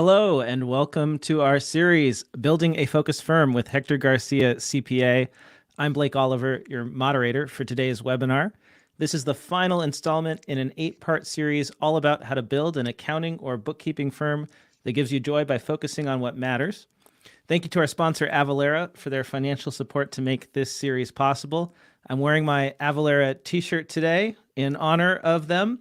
Hello, and welcome to our series, Building a Focused Firm with Hector Garcia, CPA. I'm Blake Oliver, your moderator for today's webinar. This is the final installment in an 8-part series all about how to build an accounting or bookkeeping firm that gives you joy by focusing on what matters. Thank you to our sponsor, Avalara, for their financial support to make this series possible. I'm wearing my Avalara t-shirt today in honor of them.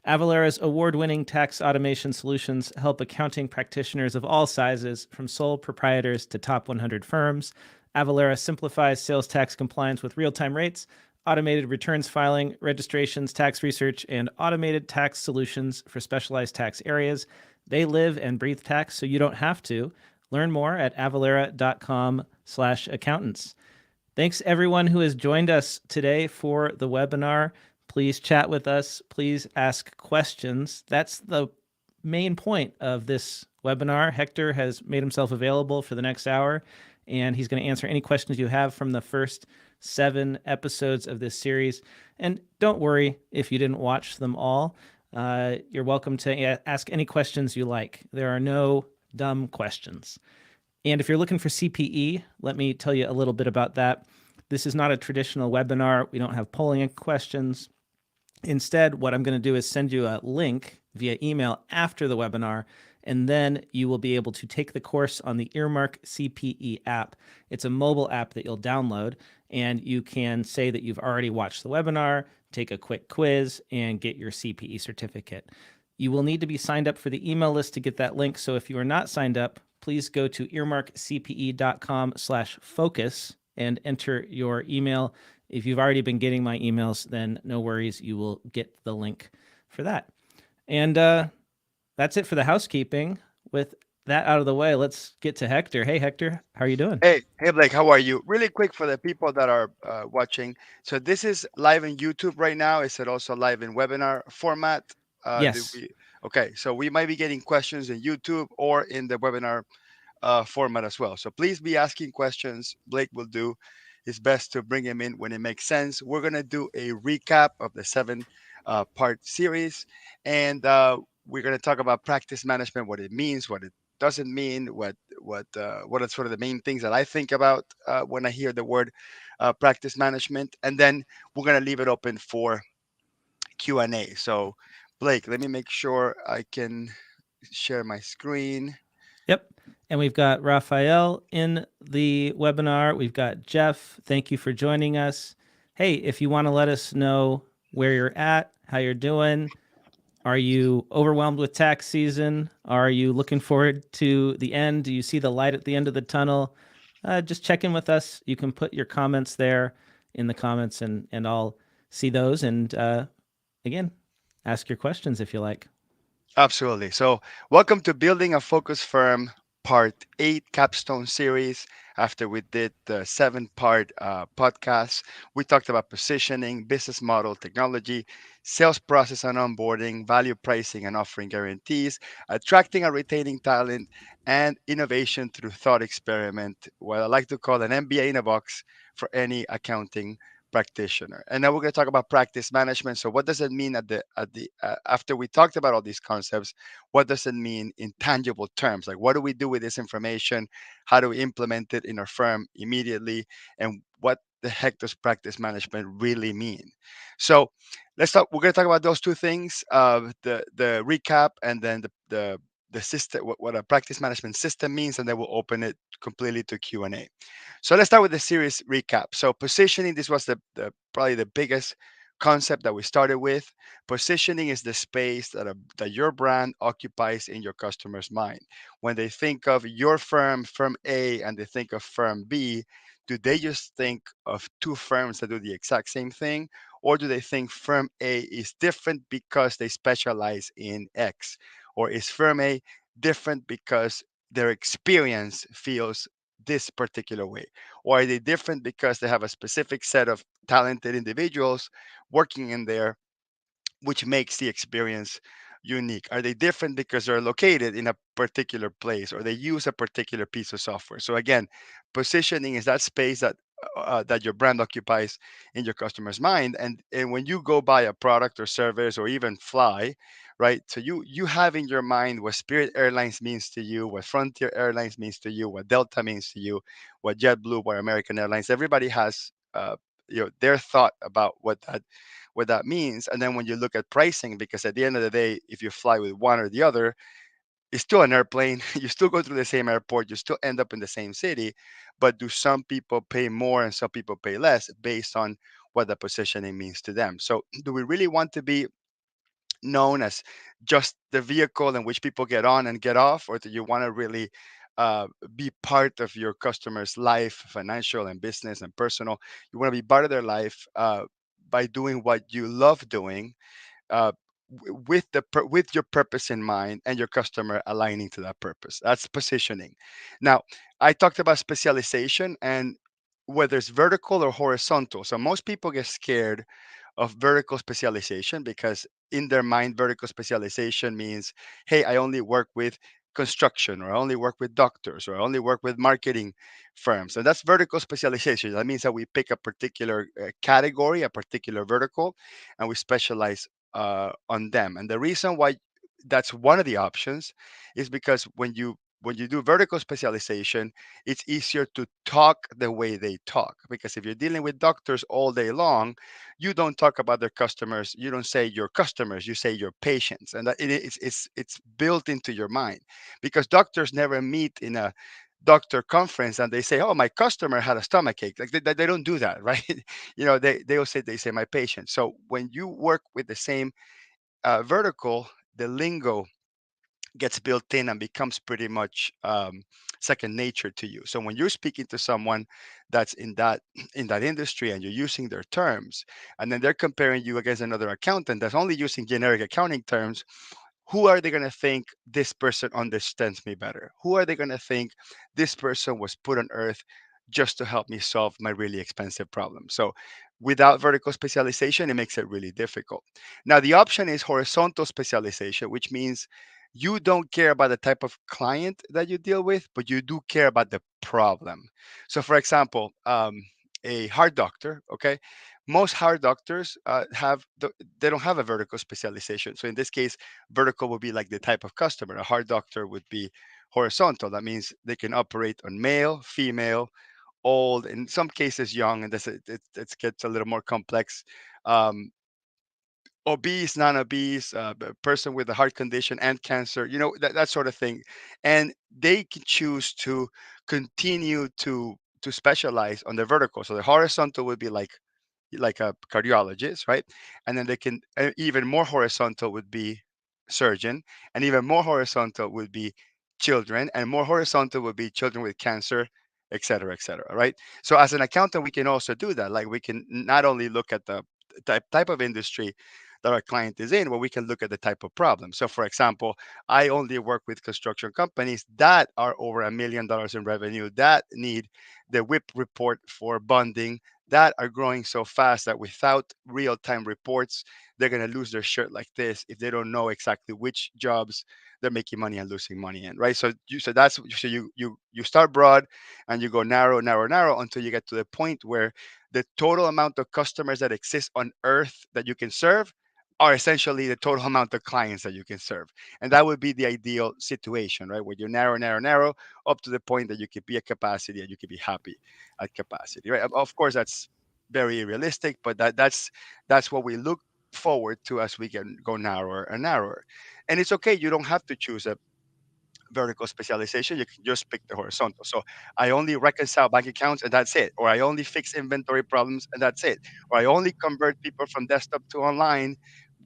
Avalara's award-winning tax automation solutions help accounting practitioners of all sizes, from sole proprietors to top 100 firms. Avalara simplifies sales tax compliance with real-time rates, automated returns filing, registrations, tax research, and automated tax solutions for specialized tax areas. They live and breathe tax, so you don't have to. Learn more at avalara.com/accountants. Thanks everyone who has joined us today for the webinar. Please chat with us. Please ask questions. That's the main point of this webinar. Hector has made himself available for the next hour, and he's going to answer any questions you have from the first 7 episodes of this series. And don't worry if you didn't watch them all. You're welcome to ask any questions you like. There are no dumb questions. And if you're looking for CPE, let me tell you a little bit about that. This is not a traditional webinar. We don't have polling questions. Instead, what I'm going to do is send you a link via email after the webinar, and then you will be able to take the course on the Earmark CPE app. It's a mobile app that you'll download, and you can say that you've already watched the webinar, take a quick quiz, and get your CPE certificate. You will need to be signed up for the email list to get that link, so if you are not signed up, please go to earmarkcpe.com/focus and enter your email. If you've already been getting my emails, then no worries, you will get the link for that. And that's it for the housekeeping. With that out of the way, let's get to Hector. Hey, Hector, how are you doing? Hey, Blake, how are you? Really quick for the people that are watching. So this is live in YouTube right now. Is it also live in webinar format? Do Yes. we? Okay, so we might be getting questions in YouTube or in the webinar format as well. So please be asking questions. Blake will do his best to bring him in when it makes sense. We're gonna do a recap of the 7 part series, and we're gonna talk about practice management, what it means, what it doesn't mean, what are sort of the main things that I think about when I hear the word practice management, and then we're gonna leave it open for Q&A. So, Blake, let me make sure I can share my screen. Yep. And we've got Raphael in the webinar. We've got Jeff. Thank you for joining us. Hey, if you want to let us know where you're at, how you're doing, are you overwhelmed with tax season? Are you looking forward to the end? Do you see the light at the end of the tunnel? Just check in with us. You can put your comments there in the comments, and I'll see those. And again, ask your questions if you like. Absolutely. So, welcome to Building a Focus Firm, Part 8 Capstone Series. After we did the 7 part podcast, we talked about positioning, business model, technology, sales process and onboarding, value pricing and offering guarantees, attracting and retaining talent, and innovation through thought experiment, what I like to call an MBA in a box for any accounting practitioner. And now we're going to talk about practice management. So what does it mean at the after we talked about all these concepts, what does it mean in tangible terms? Like, what do we do with this information? How do we implement it in our firm immediately? And what the heck does practice management really mean? So let's talk. We're going to talk about those 2 things: the recap, and then the system, what a practice management system means, and then we'll open it completely to Q&A. So let's start with the series recap. So positioning, this was the probably the biggest concept that we started with. Positioning is the space that your brand occupies in your customer's mind. When they think of your firm, firm A, and they think of firm B, do they just think of 2 firms that do the exact same thing? Or do they think firm A is different because they specialize in X? Or is firm A different because their experience feels this particular way? Or are they different because they have a specific set of talented individuals working in there, which makes the experience unique? Are they different because they're located in a particular place or they use a particular piece of software? So again, positioning is that space that your brand occupies in your customer's mind. And when you go buy a product or service or even fly, right? So you have in your mind what Spirit Airlines means to you, what Frontier Airlines means to you, what Delta means to you, what JetBlue, what American Airlines. Everybody has their thought about what that means. And then when you look at pricing, because at the end of the day, if you fly with one or the other, it's still an airplane. You still go through the same airport. You still end up in the same city. But do some people pay more and some people pay less based on what the positioning means to them? So, do we really want to be known as just the vehicle in which people get on and get off, or do you want to really be part of your customer's life, financial and business and personal? You want to be part of their life by doing what you love doing, uh, with your purpose in mind and your customer aligning to that purpose. That's positioning. Now, I talked about specialization and whether it's vertical or horizontal. So most people get scared of vertical specialization because in their mind vertical specialization means, hey, I only work with construction, or I only work with doctors, or I only work with marketing firms. And that's vertical specialization. That means that we pick a particular category, a particular vertical, and we specialize on them. And the reason why that's one of the options is because when you do vertical specialization, it's easier to talk the way they talk. Because if you're dealing with doctors all day long, you don't talk about their customers. You don't say your customers. You say your patients, and that it's built into your mind. Because doctors never meet in a doctor conference and they say, "Oh, my customer had a stomach ache." Like they don't do that, right? They say my patient. So when you work with the same vertical, the lingo gets built in and becomes pretty much second nature to you. So when you're speaking to someone that's in that industry and you're using their terms, and then they're comparing you against another accountant that's only using generic accounting terms, who are they going to think this person understands me better? Who are they going to think this person was put on earth just to help me solve my really expensive problem? So without vertical specialization, it makes it really difficult. Now, the option is horizontal specialization, which means you don't care about the type of client that you deal with, but you do care about the problem. So, for example, a heart doctor, okay, most heart doctors they don't have a vertical specialization. So in this case, vertical would be like the type of customer. A heart doctor would be horizontal. That means they can operate on male, female, old, in some cases young, and it gets a little more complex. Um, Obese, non-obese, person with a heart condition and cancer, that sort of thing, and they can choose to continue to specialize on the vertical. So the horizontal would be like a cardiologist, right? And then they can even more horizontal would be surgeon, and even more horizontal would be children, and more horizontal would be children with cancer, et cetera, right? So as an accountant, we can also do that. Like we can not only look at the type of industry that our client is in, but we can look at the type of problem. So for example, I only work with construction companies that are over $1 million in revenue, that need the WIP report for bonding, that are growing so fast that without real-time reports, they're going to lose their shirt like this if they don't know exactly which jobs they're making money and losing money in, right? So you start broad and you go narrow, narrow, narrow until you get to the point where the total amount of customers that exist on earth that you can serve are essentially the total amount of clients that you can serve. And that would be the ideal situation, right? Where you narrow, narrow, narrow up to the point that you could be at capacity and you could be happy at capacity, right? Of course, that's very realistic, but that's what we look forward to as we can go narrower and narrower. And it's okay. You don't have to choose a vertical specialization. You can just pick the horizontal. So I only reconcile bank accounts and that's it. Or I only fix inventory problems and that's it. Or I only convert people from desktop to online,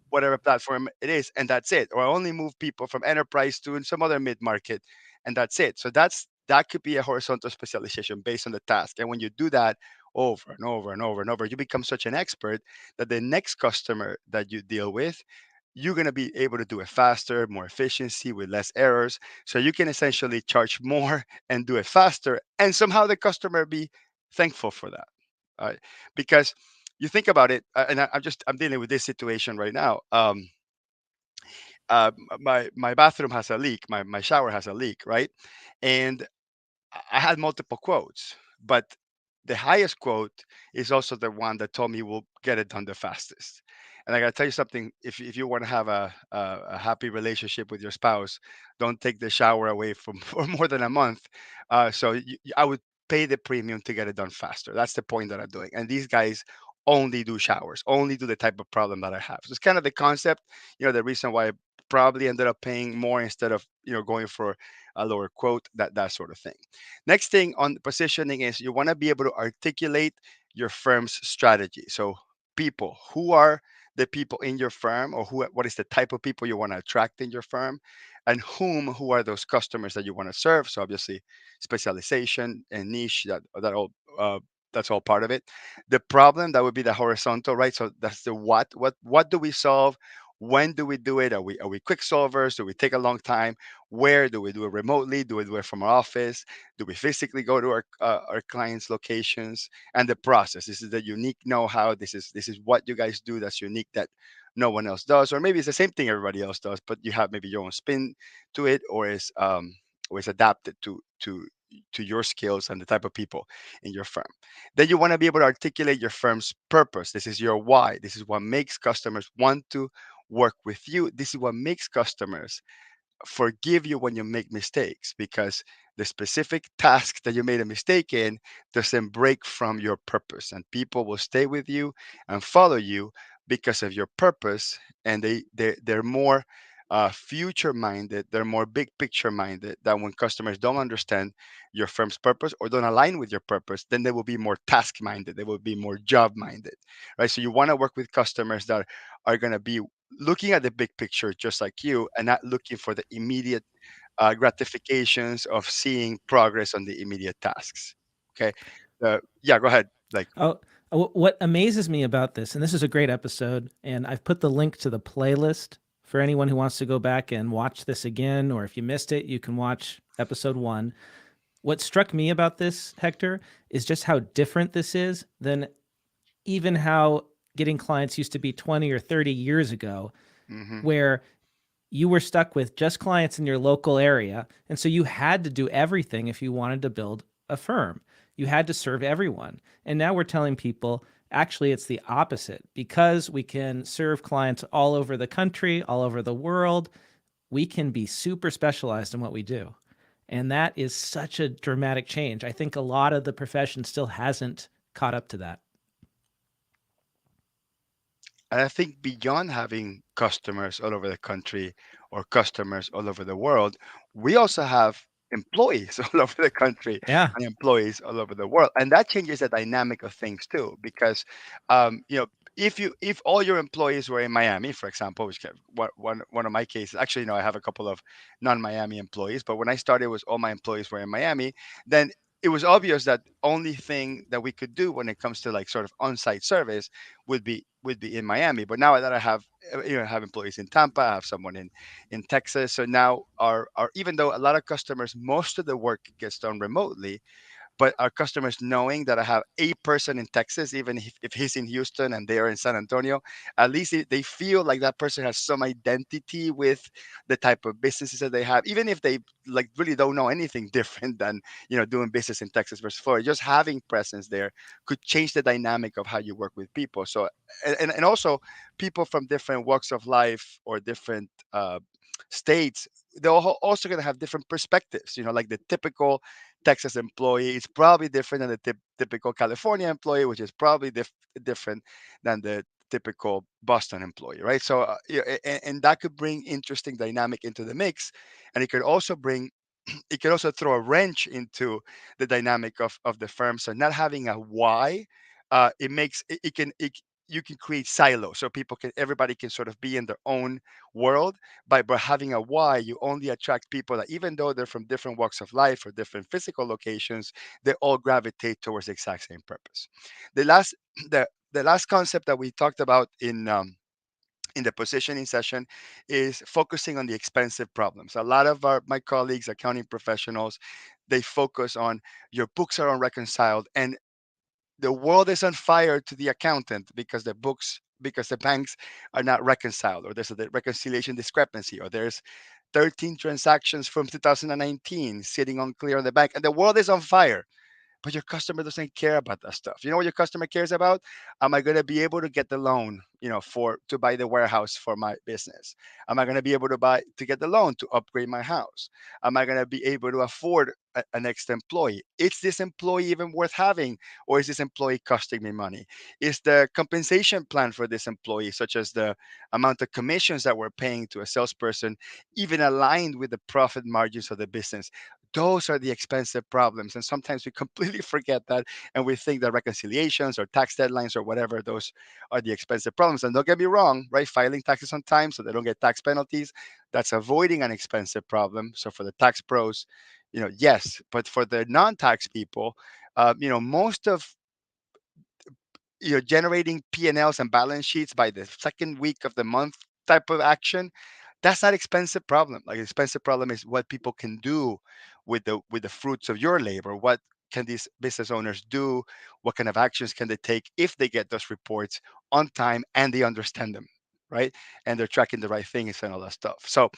whatever platform it is, and that's it. Or I only move people from enterprise to some other mid market, and that's it. So that could be a horizontal specialization based on the task. And when you do that over and over and over and over, you become such an expert that the next customer that you deal with, you're going to be able to do it faster, more efficiency, with less errors. So you can essentially charge more and do it faster, and somehow the customer be thankful for that, because you think about it, and I'm dealing with this situation right now. My bathroom has a leak, my shower has a leak, right? And I had multiple quotes, but the highest quote is also the one that told me we'll get it done the fastest. And I gotta tell you something: if you want to have a happy relationship with your spouse, don't take the shower away from for more than a month. I would pay the premium to get it done faster. That's the point that I'm doing. And these guys only do showers, only do the type of problem that I have. So it's kind of the concept, the reason why I probably ended up paying more instead of going for a lower quote, that sort of thing. Next thing on positioning is you want to be able to articulate your firm's strategy. So people, who are the people in your firm, or what is the type of people you want to attract in your firm, and who are those customers that you want to serve. So obviously specialization and niche, that's all part of it. The problem, that would be the horizontal, right? So that's the what do we solve, when do we do it, are we quick solvers, do we take a long time, where do we do it, remotely, do we do it from our office, do we physically go to our clients locations, and the process. This is the unique know-how. This is what you guys do that's unique, that no one else does, or maybe it's the same thing everybody else does, but you have maybe your own spin to it, or is adapted to your skills and the type of people in your firm. Then you want to be able to articulate your firm's purpose. This is your why. This is what makes customers want to work with you. This is what makes customers forgive you when you make mistakes, because the specific task that you made a mistake in doesn't break from your purpose, and people will stay with you and follow you because of your purpose. And they're more future minded, they're more big picture minded, than when customers don't understand your firm's purpose or don't align with your purpose. Then they will be more task minded, they will be more job minded, right? So you want to work with customers that are going to be looking at the big picture just like you, and not looking for the immediate gratifications of seeing progress on the immediate tasks. Okay. Yeah, go ahead. Like, Oh, what amazes me about this, and this is a great episode, and I've put the link to the playlist for anyone who wants to go back and watch this again, or if you missed it, you can watch episode 1. What struck me about this, Hector, is just how different this is than even how getting clients used to be 20 or 30 years ago, hmm where you were stuck with just clients in your local area. And so you had to do everything if you wanted to build a firm. You had to serve everyone. And now we're telling people actually it's the opposite. Because we can serve clients all over the country, all over the world, we can be super specialized in what we do. And that is such a dramatic change. I think a lot of the profession still hasn't caught up to that. And I think beyond having customers all over the country or customers all over the world, we also have employees all over the country Yeah. and employees all over the world. And that changes the dynamic of things too, because if all your employees were in Miami, for example, which one of my cases, actually, I have a couple of non-Miami employees, but when I started, was all my employees were in Miami. Then it was obvious that only thing that we could do when it comes to like sort of on-site service would be in Miami. But now that I have have employees in Tampa, I have someone in Texas. So now our even though a lot of customers, most of the work gets done remotely, but our customers knowing that I have a person in Texas, even if he's in Houston and they are in San Antonio, at least they feel like that person has some identity with the type of businesses that they have, even if they like really don't know anything different than doing business in Texas versus Florida. Just having presence there could change the dynamic of how you work with people. So and also people from different walks of life or different states, they're also going to have different perspectives. Like the typical Texas employee is probably different than the typical California employee, which is probably different than the typical Boston employee, right? So, and that could bring interesting dynamic into the mix, and it could also throw a wrench into the dynamic of the firm. So, not having a why, it makes it can it, you can create silos, so everybody can sort of be in their own world. By having a why, you only attract people that, even though they're from different walks of life or different physical locations, they all gravitate towards the exact same purpose. The last the last concept that we talked about in the positioning session is focusing on the expensive problems. A lot of my colleagues, accounting professionals, they focus on your books are unreconciled, and the world is on fire to the accountant because the banks are not reconciled, or there's a reconciliation discrepancy, or there's 13 transactions from 2019 sitting unclear on the bank, and the world is on fire. but your customer doesn't care about that stuff. You know what your customer cares about? Am I going to be able to get the loan, for to buy the warehouse for my business? Am I going to be able to get the loan to upgrade my house? Am I going to be able to afford an extra employee? Is this employee even worth having, or is this employee costing me money? Is the compensation plan for this employee, such as the amount of commissions that we're paying to a salesperson, even aligned with the profit margins of the business? Those are the expensive problems. And sometimes we completely forget that, and we think that reconciliations or tax deadlines or whatever, those are the expensive problems. And don't get me wrong, right? Filing taxes on time so they don't get tax penalties, that's avoiding an expensive problem. So for the tax pros, yes. But for the non-tax people, most of generating P&Ls and balance sheets by the second week of the month type of action, that's not expensive problem. Like, expensive problem is what people can do with the fruits of your labor. What can these business owners do? What kind of actions can they take if they get those reports on time and they understand them, right? And they're tracking the right things and all that stuff. So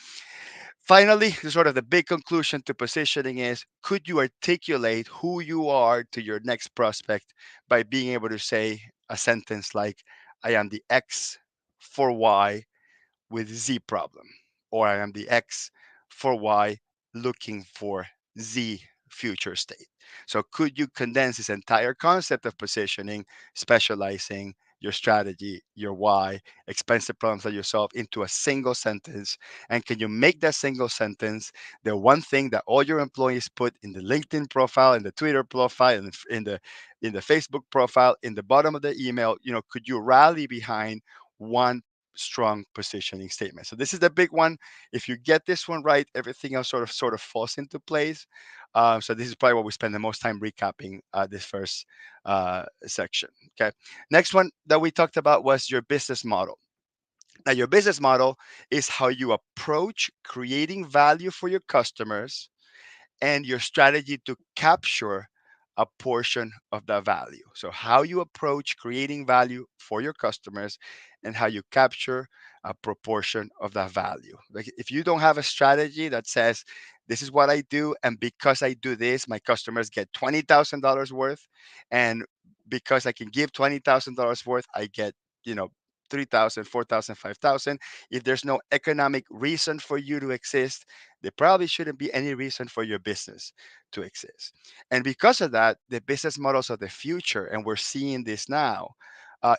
finally, sort of the big conclusion to positioning is, could you articulate who you are to your next prospect by being able to say a sentence like, I am the X for Y with Z problem, or I am the X for Y looking for Z future state. So, could you condense this entire concept of positioning, specializing, your strategy, your why, expensive problems that you solve into a single sentence? And can you make that single sentence the one thing that all your employees put in the LinkedIn profile, in the Twitter profile, in the Facebook profile, in the bottom of the email? Could you rally behind one strong positioning statement? So this is the big one. If you get this one right, everything else sort of falls into place. So this is probably what we spend the most time recapping this first section. Okay. Next one that we talked about was your business model. Now, your business model is how you approach creating value for your customers and your strategy to capture a portion of that value. So, how you approach creating value for your customers and how you capture a proportion of that value. Like, if you don't have a strategy that says, this is what I do, and because I do this, my customers get $20,000 worth, and because I can give $20,000 worth, I get, you know, 3,000, 4,000, 5,000. If there's no economic reason for you to exist, there probably shouldn't be any reason for your business to exist. And because of that, the business models of the future, and we're seeing this now,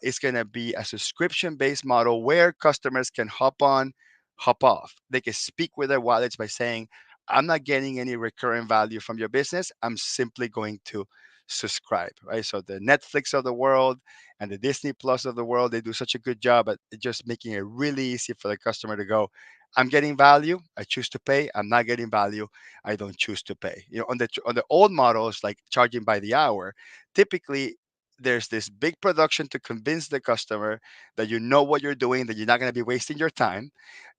is going to be a subscription based model where customers can hop on, hop off. They can speak with their wallets by saying, I'm not getting any recurring value from your business. I'm simply going to subscribe, right? So the Netflix of the world and the Disney Plus of the world, they do such a good job at just making it really easy for the customer to go, I'm getting value, I choose to pay. I'm not getting value, I don't choose to pay. On the old models, like charging by the hour, typically there's this big production to convince the customer that you know what you're doing, that you're not going to be wasting your time.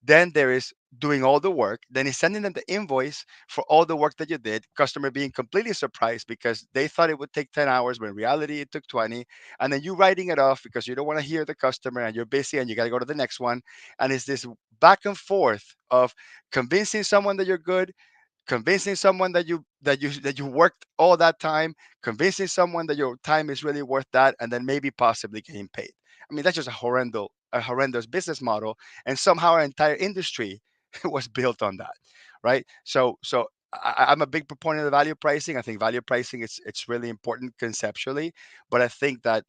Then there is doing all the work. Then he's sending them the invoice for all the work that you did. Customer being completely surprised because they thought it would take 10 hours, when in reality it took 20. And then you writing it off because you don't want to hear the customer and you're busy and you got to go to the next one. And it's this back and forth of convincing someone that you're good, convincing someone that you worked all that time, convincing someone that your time is really worth that, and then maybe possibly getting paid. I mean, that's just a horrendous business model, and somehow our entire industry was built on that, right? So I'm a big proponent of value pricing. I think value pricing is it's really important conceptually, but I think that,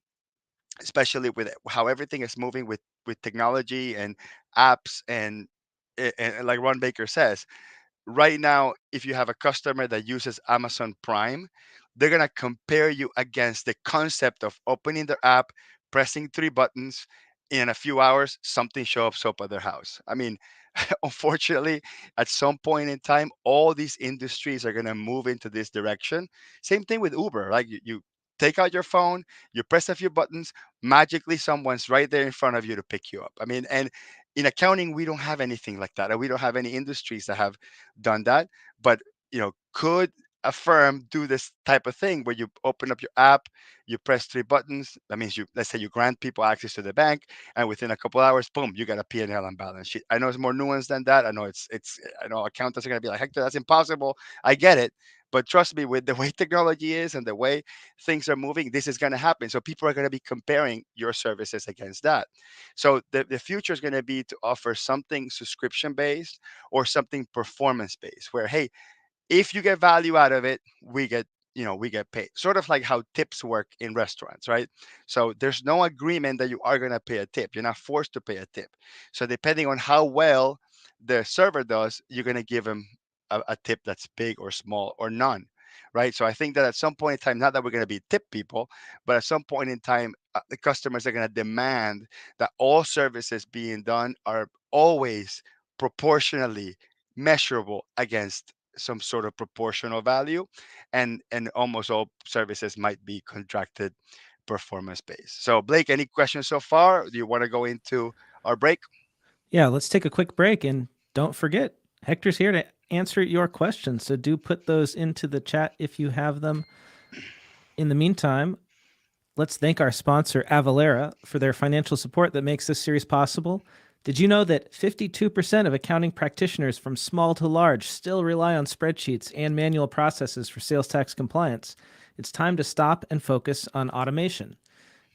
especially with how everything is moving with technology and apps and like Ron Baker says, right now, if you have a customer that uses Amazon Prime, they're going to compare you against the concept of opening their app, pressing three buttons, in a few hours, something shows up at their house. I mean, unfortunately, at some point in time, all these industries are going to move into this direction. Same thing with Uber. Like, you take out your phone, you press a few buttons, magically someone's right there in front of you to pick you up. I mean, and in accounting, we don't have anything like that. And we don't have any industries that have done that. But, could a firm do this type of thing where you open up your app, you press three buttons? That means, let's say you grant people access to the bank, and within a couple hours, boom, you got a P&L and balance sheet. I know it's more nuanced than that. I know I know accountants are going to be like, Hector, that's impossible. I get it. But trust me, with the way technology is and the way things are moving, this is going to happen. So people are going to be comparing your services against that. So the future is going to be to offer something subscription based or something performance based, where, hey, if you get value out of it, we get paid, sort of like how tips work in restaurants, right? So there's no agreement that you are going to pay a tip. You're not forced to pay a tip. So depending on how well the server does, you're going to give them a tip that's big or small or none, right? So I think that at some point in time, not that we're going to be tip people, but at some point in time, the customers are going to demand that all services being done are always proportionally measurable against some sort of proportional value, and almost all services might be contracted performance based. So Blake, any questions so far? Do you want to go into our break? Yeah, let's take a quick break. And don't forget, Hector's here to answer your questions. So do put those into the chat if you have them. In the meantime, let's thank our sponsor, Avalara, for their financial support that makes this series possible. Did you know that 52% of accounting practitioners from small to large still rely on spreadsheets and manual processes for sales tax compliance? It's time to stop and focus on automation.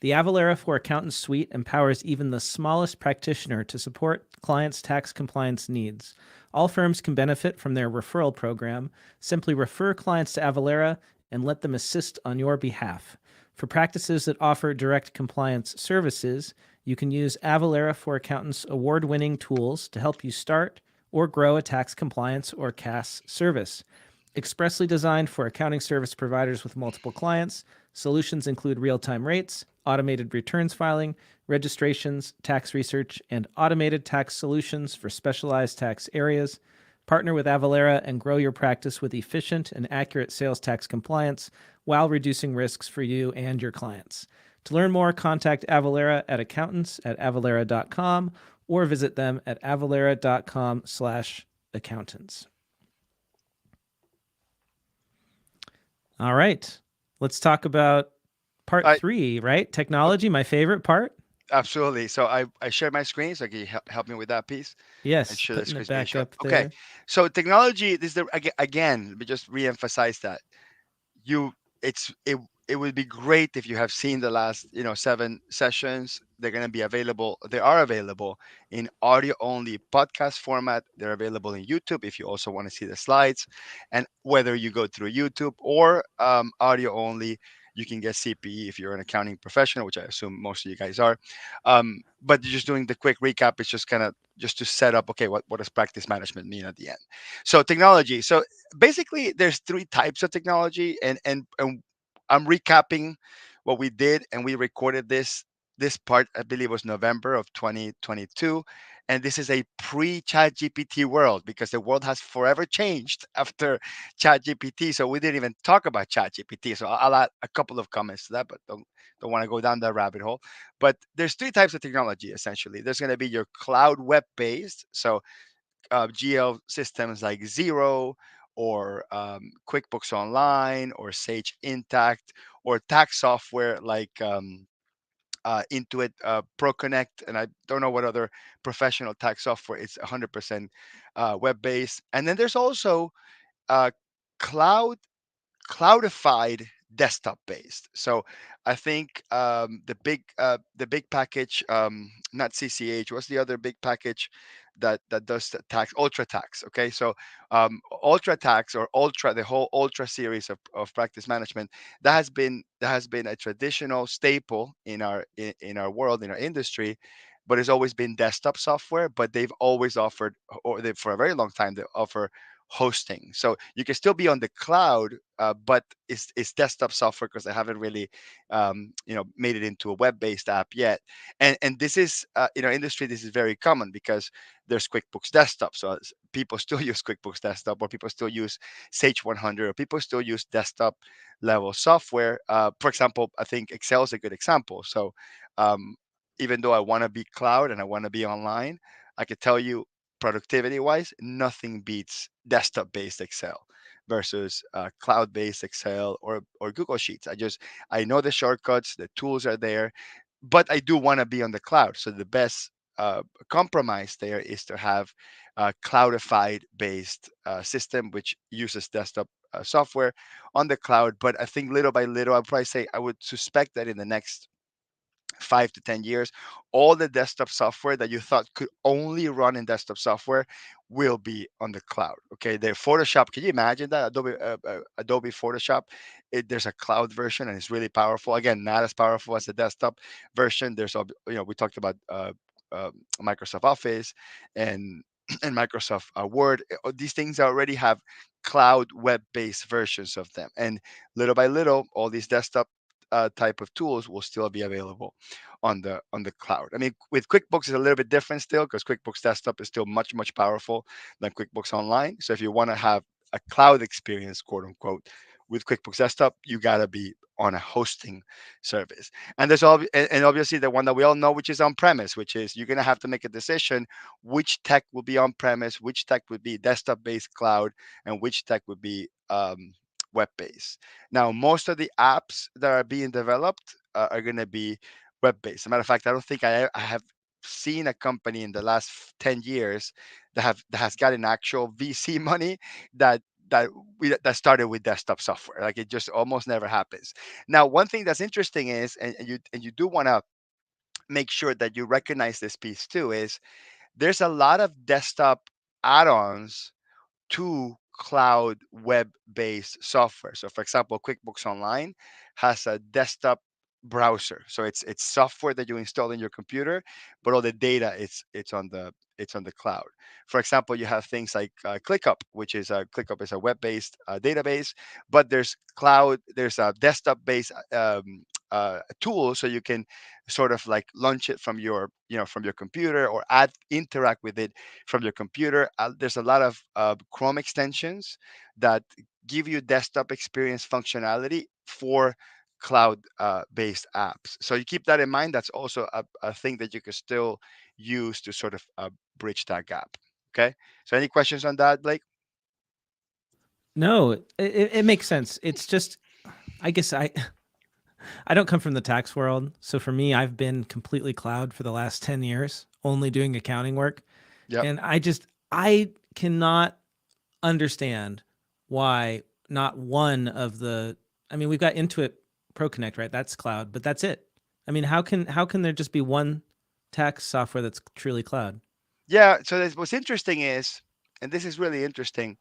The Avalara for Accountants suite empowers even the smallest practitioner to support clients' tax compliance needs. All firms can benefit from their referral program. Simply refer clients to Avalara and let them assist on your behalf. For practices that offer direct compliance services, you can use Avalara for Accountants' award winning tools to help you start or grow a tax compliance or CAS service. Expressly designed for accounting service providers with multiple clients, solutions include real time rates, automated returns filing, registrations, tax research, and automated tax solutions for specialized tax areas. Partner with Avalara and grow your practice with efficient and accurate sales tax compliance while reducing risks for you and your clients. To learn more, contact Avalara at accountants@avalara.com or visit them at avalara.com/accountants. All right. Let's talk about part I 3, right? Technology, my favorite part. Absolutely. So I share my screen. So can you help me with that piece? Make Yes, sure the putting it screen's being back shared. up Okay. there. So technology, this is the again, we just re-emphasize that you it would be great if you have seen the last 7 sessions. They're going to be available, they are available in audio only podcast format. They're available in YouTube if you also want to see the slides. And whether you go through YouTube or audio only, you can get CPE if you're an accounting professional, which I assume most of you guys are. But just doing the quick recap is just kind of just to set up, okay, what does practice management mean at the end? So technology, so basically there's 3 types of technology, and I'm recapping what we did, and we recorded this part, I believe, was November of 2022. And this is a pre-chat GPT world, because the world has forever changed after chat GPT. So we didn't even talk about chat GPT. So I'll add a couple of comments to that, but don't want to go down that rabbit hole. But there's 3 types of technology essentially. There's going to be your cloud web based, so GL systems like Zero, or QuickBooks Online, or Sage Intact, or tax software like Intuit ProConnect, and I don't know what other professional tax software. It's 100% web based. And then there's also uh, cloud cloudified desktop based. So I think the big package, not CCH, what's the other big package that does the tax? Ultra Tax. Okay, so Ultra Tax, or Ultra, the whole Ultra series of practice management, that has been a traditional staple in our world, in our industry. But it's always been desktop software. But they've always offered, or they, for a very long time, they offer hosting. So you can still be on the cloud, but it's desktop software, because they haven't really, made it into a web-based app yet. And this is, in our industry, this is very common, because there's QuickBooks Desktop. So people still use QuickBooks Desktop, or people still use Sage 100, or people still use desktop level software. For example, I think Excel is a good example. So um, even though I want to be cloud and I want to be online, I could tell you, productivity wise, nothing beats desktop based Excel versus cloud based Excel, or Google Sheets. I know the shortcuts, the tools are there, but I do want to be on the cloud. So the best compromise there is to have a cloudified based system, which uses desktop software on the cloud. But I think little by little, I'd probably say I would suspect that in the next 5 to 10 years, all the desktop software that you thought could only run in desktop software will be on the cloud. Okay, the Photoshop. Can you imagine that Adobe Photoshop? There's a cloud version and it's really powerful. Again, not as powerful as the desktop version. We talked about Microsoft Office and and Microsoft Word. These things already have cloud web-based versions of them, and little by little, all these desktop type of tools will still be available on the cloud. I mean, with QuickBooks is a little bit different still because QuickBooks Desktop is still much powerful than QuickBooks Online. So if you want to have a cloud experience, quote unquote, with QuickBooks Desktop, you gotta be on a hosting service. And and obviously the one that we all know, which is on premise, which is you're gonna have to make a decision which tech will be on premise, which tech would be desktop based cloud, and which tech would be web based. Now, most of the apps that are being developed are going to be web based. As a matter of fact, I don't think I have seen a company in the last 10 years that has gotten actual VC money that that that started with desktop software. Like it just almost never happens. Now, one thing that's interesting is, and you do want to make sure that you recognize this piece too, is there's a lot of desktop add-ons to cloud web based software. So, for example, QuickBooks Online has a desktop browser. So it's software that you install in your computer, but all the data it's on the cloud. For example, you have things like ClickUp, which is ClickUp is a web based database, but there's a desktop based tool, so you can sort of like launch it from your computer or add interact with it from your computer. There's a lot of Chrome extensions that give you desktop experience functionality for cloud based apps. So you keep that in mind. That's also a thing that you could still use to sort of bridge that gap. Okay. So any questions on that, Blake? No, it makes sense. It's just, I guess I don't come from the tax world, so for me, I've been completely cloud for the last 10 years, only doing accounting work, Yep. and I cannot understand why not one of the. I mean, we've got Intuit Pro Connect, right? That's cloud, but that's it. I mean, how can there just be one tax software that's truly cloud? Yeah. So what's interesting is, and this is really interesting,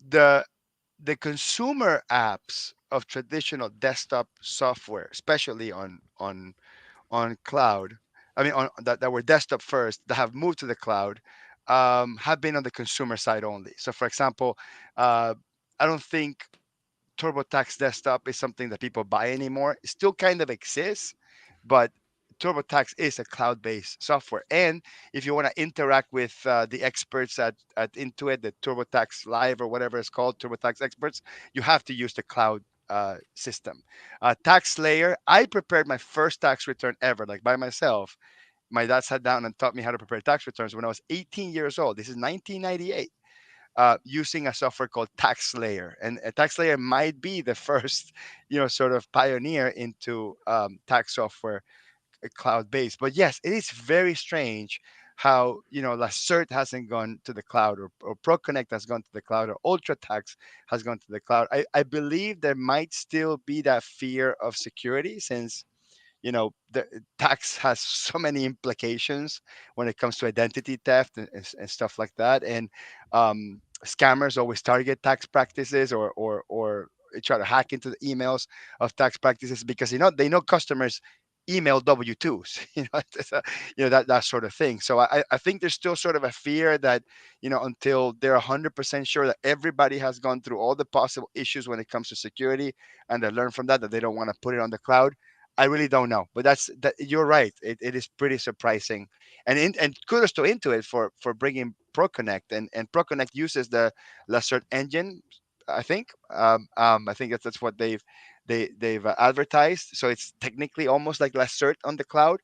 the the consumer apps of traditional desktop software, especially on cloud, I mean, that were desktop first, that have moved to the cloud, have been on the consumer side only. So, for example, uh, I don't think TurboTax Desktop is something that people buy anymore. It still kind of exists, but TurboTax is a cloud-based software. And if you want to interact with the experts at Intuit, the TurboTax Live or whatever it's called, TurboTax experts, you have to use the cloud system. Tax Layer, I prepared my first tax return ever, like by myself. My dad sat down and taught me how to prepare tax returns when I was 18 years old. This is 1998, using a software called TaxSlayer. And TaxSlayer might be the first, sort of pioneer into tax software cloud based. But yes, it is very strange how Lacert hasn't gone to the cloud, or ProConnect has gone to the cloud, or UltraTax has gone to the cloud. I believe there might still be that fear of security, since the tax has so many implications when it comes to identity theft and stuff like that. And scammers always target tax practices, or try to hack into the emails of tax practices, because they know customers email W-2s, that sort of thing. So I think there's still sort of a fear that until they're 100% sure that everybody has gone through all the possible issues when it comes to security, and they learn from that they don't want to put it on the cloud. I really don't know, but you're right. It is pretty surprising, and kudos to Intuit for bringing ProConnect, and ProConnect uses the Lacert engine. I think that's what they've advertised. So it's technically almost like Lacert on the cloud,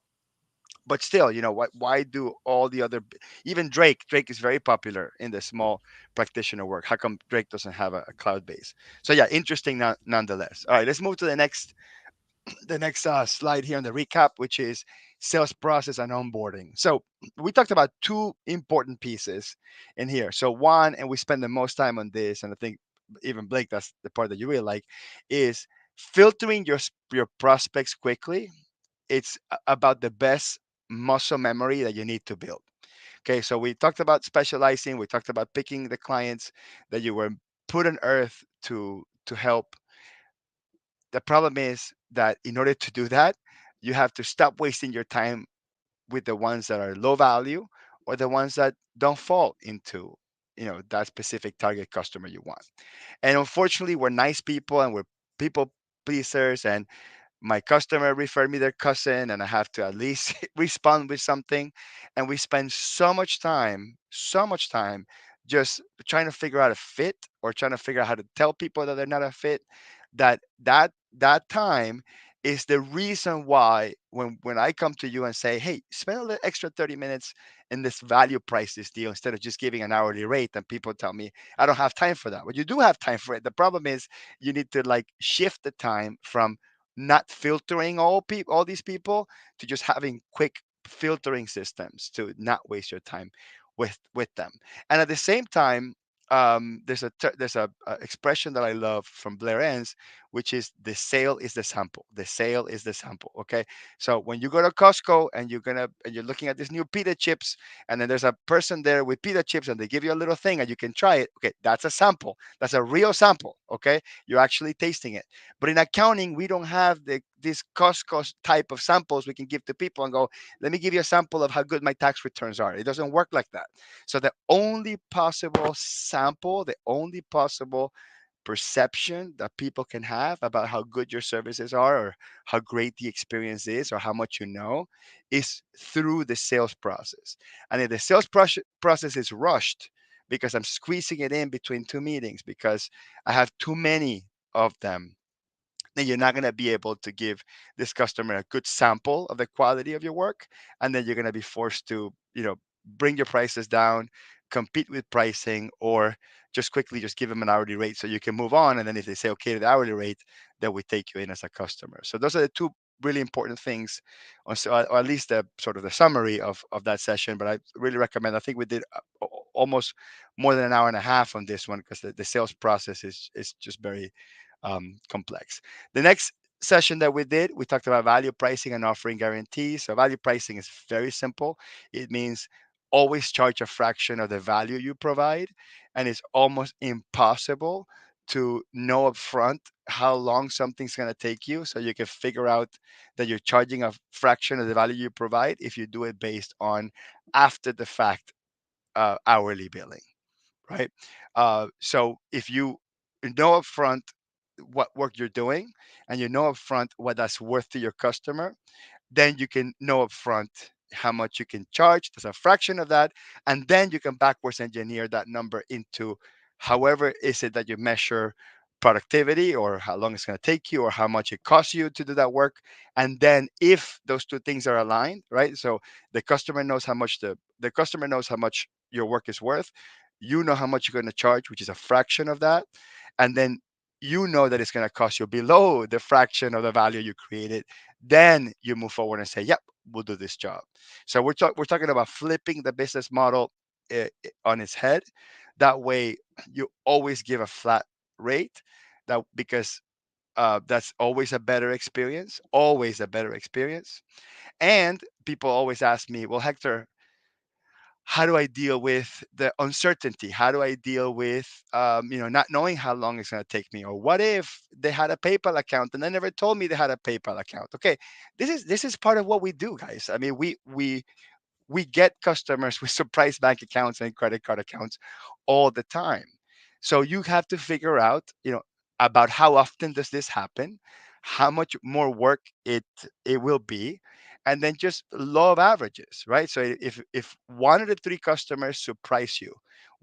but still, why do all the other, even Drake is very popular in the small practitioner work. How come Drake doesn't have a cloud base? So yeah, interesting nonetheless. All right, let's move to the next slide here on the recap, which is sales process and onboarding. So we talked about two important pieces in here. So one, and we spend the most time on this, and I think even Blake, that's the part that you really like, is filtering your prospects quickly. It's about the best muscle memory that you need to build. Okay, so we talked about specializing, we talked about picking the clients that you were put on earth to help. The problem is that in order to do that, you have to stop wasting your time with the ones that are low value or the ones that don't fall into that specific target customer you want. And unfortunately, we're nice people and we're people pleasers, and my customer referred me their cousin and I have to at least respond with something. And we spend so much time just trying to figure out a fit or trying to figure out how to tell people that they're not a fit, that time is the reason why when I come to you and say, hey, spend a little extra 30 minutes in this value price this deal instead of just giving an hourly rate, and people tell me I don't have time for that. Well, you do have time for it. The problem is you need to like shift the time from not filtering all these people to just having quick filtering systems to not waste your time with them. And at the same time, there's a expression that I love from Blair Enns, which is the sale is the sample. The sale is the sample. Okay, so when you go to Costco and you're looking at these new pita chips, and then there's a person there with pita chips, and they give you a little thing and you can try it. Okay, that's a sample. That's a real sample. Okay, you're actually tasting it. But in accounting, we don't have this Costco type of samples we can give to people and go, let me give you a sample of how good my tax returns are. It doesn't work like that. So the only possible sample, the only possible perception that people can have about how good your services are or how great the experience is or how much you know is through the sales process. And if the process is rushed because I'm squeezing it in between two meetings because I have too many of them, then you're not going to be able to give this customer a good sample of the quality of your work. And then you're going to be forced to bring your prices down, compete with pricing, or just quickly just give them an hourly rate so you can move on. And then if they say okay to the hourly rate, then we take you in as a customer. So those are the two really important things on, so or at least the sort of the summary of that session. But I really recommend, I think we did almost more than an hour and a half on this one because the sales process is just very complex. The next session that we did, we talked about value pricing and offering guarantees. So value pricing is very simple. It means always charge a fraction of the value you provide, and it's almost impossible to know upfront how long something's going to take you. So you can figure out that you're charging a fraction of the value you provide if you do it based on after the fact hourly billing, right? So if you know upfront what work you're doing and you know upfront what that's worth to your customer, then you can know upfront how much you can charge. There's a fraction of that, and then you can backwards engineer that number into however is it that you measure productivity or how long it's going to take you or how much it costs you to do that work. And then if those two things are aligned, right, so the customer knows how much your work is worth, you know how much you're going to charge, which is a fraction of that, and then you know that it's going to cost you below the fraction of the value you created, then you move forward and say, yep, we'll do this job. So we're talking about flipping the business model on its head. That way, you always give a flat rate, that because that's always a better experience. And people always ask me, well, Hector, how do I deal with the uncertainty? How do I deal with not knowing how long it's going to take me? Or what if they had a PayPal account and they never told me they had a PayPal account? Okay, this is part of what we do, guys. I mean, we get customers with surprise bank accounts and credit card accounts all the time. So you have to figure out, about how often does this happen, how much more work it will be, and then just law of averages, right? So if one of the three customers surprise you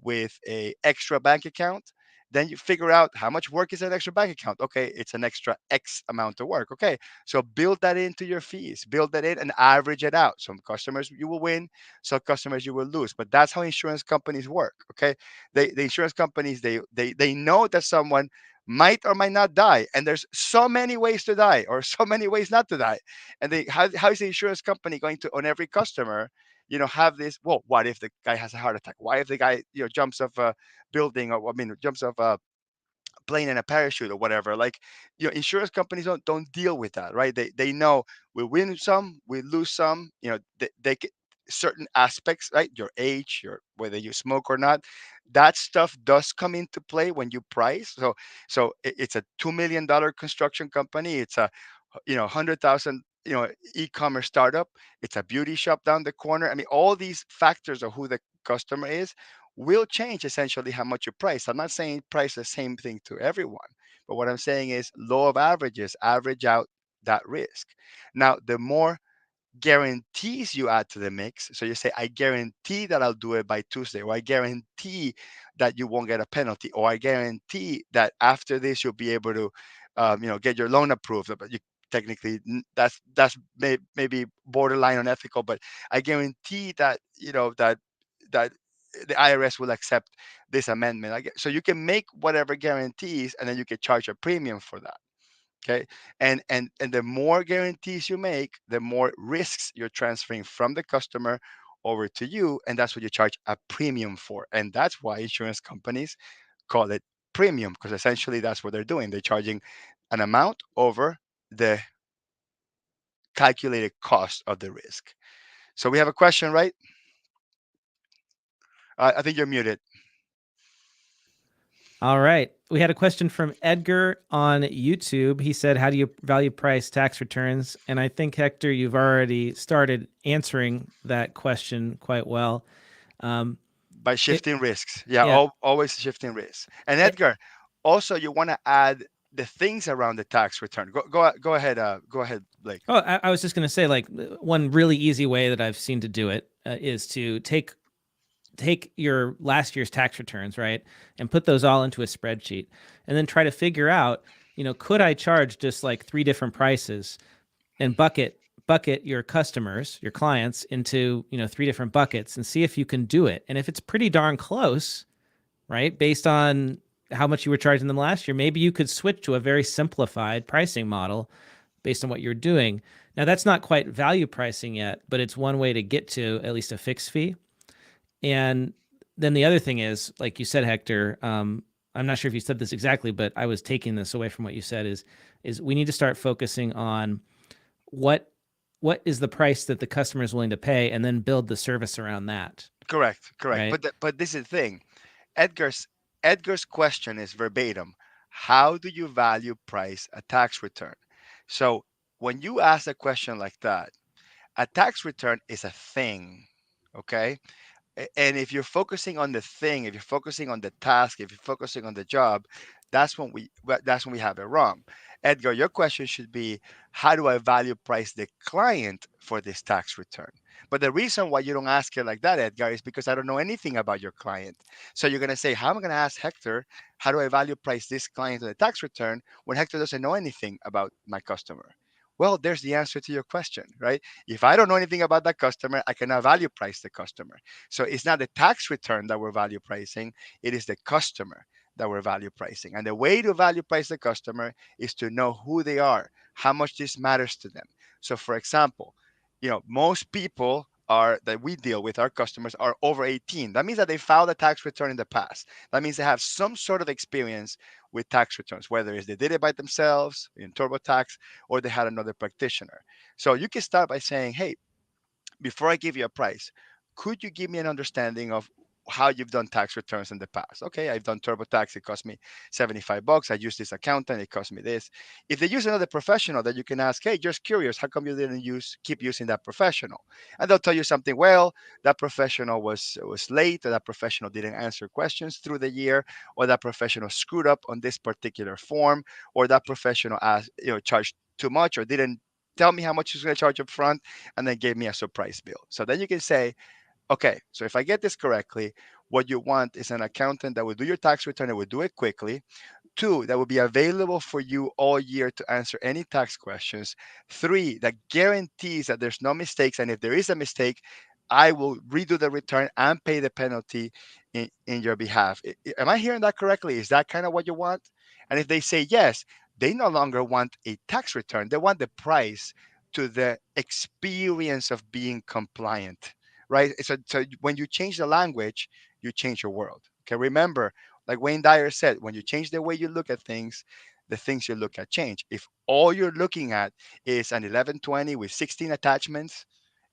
with a extra bank account, then you figure out how much work is an extra bank account. Okay, it's an extra X amount of work. Okay, so build that into your fees, build that in and average it out. Some customers you will win, some customers you will lose. But that's how insurance companies work. Okay. The insurance companies, they know that someone might or might not die. And there's so many ways to die or so many ways not to die. And how is the insurance company going to on every customer, have this, well, what if the guy has a heart attack? Why if the guy, jumps off a building or I mean jumps off plane and a parachute or whatever. Like, insurance companies don't deal with that, right? They know we win some, we lose some. Certain aspects, right? Your age, your whether you smoke or not, that stuff does come into play when you price. It's a $2 million construction company. It's a 100,000 e-commerce startup. It's a beauty shop down the corner. I mean, all these factors of who the customer is will change essentially how much you price. I'm not saying price the same thing to everyone, but what I'm saying is law of averages, average out that risk. Now, the more guarantees you add to the mix. So you say, I guarantee that I'll do it by Tuesday, or I guarantee that you won't get a penalty, or I guarantee that after this you'll be able to, get your loan approved. But you technically maybe borderline unethical, but I guarantee that that the IRS will accept this amendment. So you can make whatever guarantees, and then you can charge a premium for that. Okay. And the more guarantees you make, the more risks you're transferring from the customer over to you, and that's what you charge a premium for. And that's why insurance companies call it premium, because essentially that's what they're doing. They're charging an amount over the calculated cost of the risk. So we have a question, right? I think you're muted. All right. We had a question from Edgar on YouTube. He said, how do you value price tax returns? And I think, Hector, you've already started answering that question quite well. By It, shifting risks. Yeah, yeah. always shifting risks. And It, Edgar, also you want to add the things around the tax return. Go ahead. Go ahead, Blake. oh, I was just going to say, like, one really easy way that I've seen to do it is to take your last year's tax returns, right, and put those all into a spreadsheet, and then try to figure out, could I charge just like three different prices, and bucket your customers, your clients, into three different buckets, and see if you can do it. And if it's pretty darn close, right, based on how much you were charging them last year, maybe you could switch to a very simplified pricing model based on what you're doing. Now, that's not quite value pricing yet, but it's one way to get to at least a fixed fee. And then the other thing is, like you said, Hector, I'm not sure if you said this exactly, but I was taking this away from what you said, is we need to start focusing on what is the price that the customer is willing to pay, and then build the service around that, Correct. right? But this is the thing. Edgar's Edgar's question is verbatim. How do you value price a tax return? So when you ask a question like that, a tax return is a thing. Okay. And if you're focusing on the thing, if you're focusing on the task, if you're focusing on the job, that's when we have it wrong. Edgar, your question should be, how do I value price the client for this tax return? But the reason why you don't ask it like that, Edgar, is because I don't know anything about your client. So you're going to say, how am I going to ask Hector, how do I value price this client on the tax return, when Hector doesn't know anything about my customer? Well, there's the answer to your question, right? If I don't know anything about that customer, I cannot value price the customer. So it's not the tax return that we're value pricing, it is the customer that we're value pricing. And the way to value price the customer is to know who they are, how much this matters to them. So for example, most people are that we deal with, our customers, are over 18. That means that they filed a tax return in the past. That means they have some sort of experience with tax returns, whether it's they did it by themselves in TurboTax, or they had another practitioner. So you can start by saying, hey, before I give you a price, could you give me an understanding of how you've done tax returns in the past? Okay, I've done TurboTax. It cost me $75. I use this accountant. It cost me this. If they use another professional, that you can ask, hey, just curious, how come you didn't keep using that professional? And they'll tell you something. Well, that professional was late, or that professional didn't answer questions through the year, or that professional screwed up on this particular form, or that professional asked, charged too much, or didn't tell me how much he's going to charge up front, and then gave me a surprise bill. So then you can say, okay, so if I get this correctly, what you want is an accountant that will do your tax return, that will do it quickly. Two, that will be available for you all year to answer any tax questions. Three, that guarantees that there's no mistakes. And if there is a mistake, I will redo the return and pay the penalty in your behalf. Am I hearing that correctly? Is that kind of what you want? And if they say yes, they no longer want a tax return. They want the price to the experience of being compliant, right? So when you change the language, you change your world. Okay, remember, Like Wayne Dyer said, when you change the way you look at things, the things you look at change. If all you're looking at is an 1120 with 16 attachments,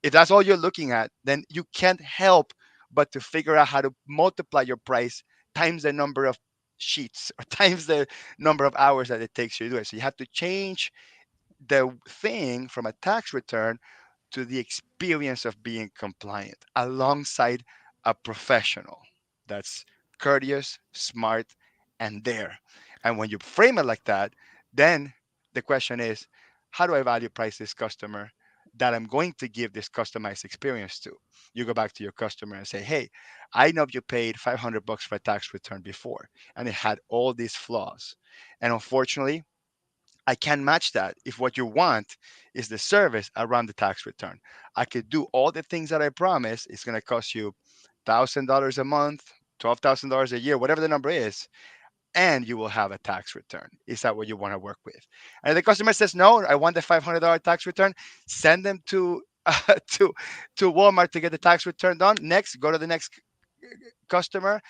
if that's all you're looking at, then you can't help but to figure out how to multiply your price times the number of sheets or times the number of hours that it takes you to do it. So you have to change the thing from a tax return to the experience of being compliant alongside a professional that's courteous, smart, and there. And when you frame it like that, then the question is, how do I value price this customer that I'm going to give this customized experience to? You go back to your customer and say, hey, I know you paid $500 for a tax return before, and it had all these flaws. And unfortunately, I can match that if what you want is the service around the tax return. I could do all the things that I promise. It's going to cost you $1,000 a month, $12,000 a year, whatever the number is, and you will have a tax return. Is that what you want to work with? And if the customer says no, I want the $500 tax return, send them to to Walmart to get the tax return done. Next, go to the next customer,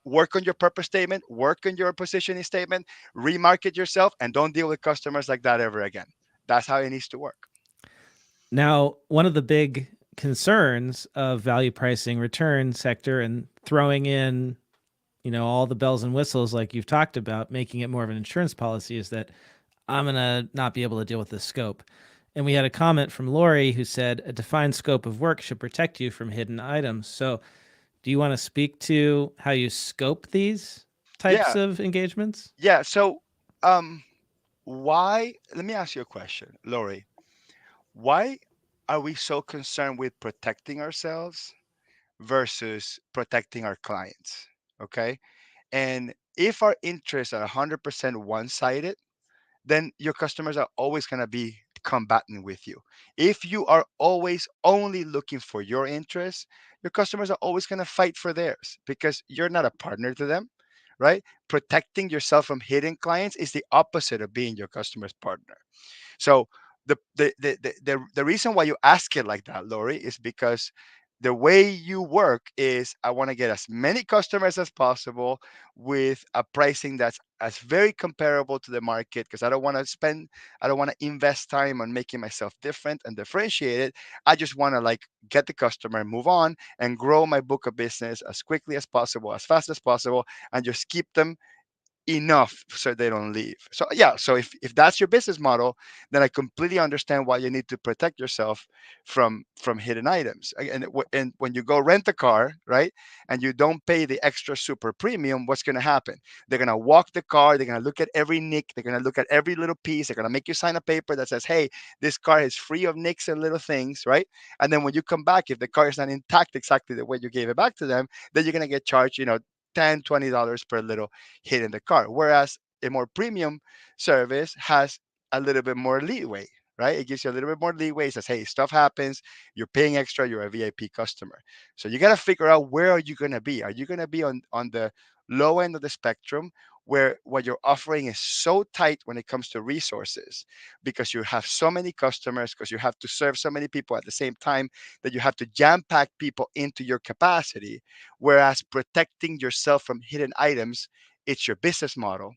work on your purpose statement, work on your positioning statement, remarket yourself, and don't deal with customers like that ever again. That's how it needs to work. Now, one of the big concerns of value pricing return sector and throwing in, all the bells and whistles like you've talked about, making it more of an insurance policy is that I'm going to not be able to deal with the scope. And we had a comment from Lori who said a defined scope of work should protect you from hidden items. So, do you want to speak to how you scope these types Yeah, of engagements? yeah. So, um, why? Let me ask you a question, Lori. Why are we so concerned with protecting ourselves versus protecting our clients? Okay, and if our interests are 100% one-sided, then your customers are always going to be combating with you. If you are always only looking for your interests, your customers are always going to fight for theirs because you're not a partner to them, right? Protecting yourself from hidden clients is the opposite of being your customer's partner. So the reason why you ask it like that, Lori, is because the way you work is I want to get as many customers as possible with a pricing that's as very comparable to the market because I don't want to invest time on making myself different and differentiated. I just want to like get the customer, move on, and grow my book of business as quickly as possible, as fast as possible, and just keep them enough so they don't leave. So yeah, so if that's your business model, then I completely understand why you need to protect yourself from hidden items. And when you go rent a car, right, and you don't pay the extra super premium, what's going to happen? They're going to walk the car, they're going to look at every nick, they're going to look at every little piece, they're going to make you sign a paper that says, hey, this car is free of nicks and little things, right? And then when you come back, if the car is not intact exactly the way you gave it back to them, then you're going to get charged, 10, $20 per little hit in the car. Whereas a more premium service has a little bit more leeway, right? It gives you a little bit more leeway. It says, hey, stuff happens. You're paying extra. You're a VIP customer. So you got to figure out where are you going to be? Are you going to be on the low end of the spectrum where what you're offering is so tight when it comes to resources because you have so many customers, because you have to serve so many people at the same time that you have to jam pack people into your capacity, whereas protecting yourself from hidden items, it's your business model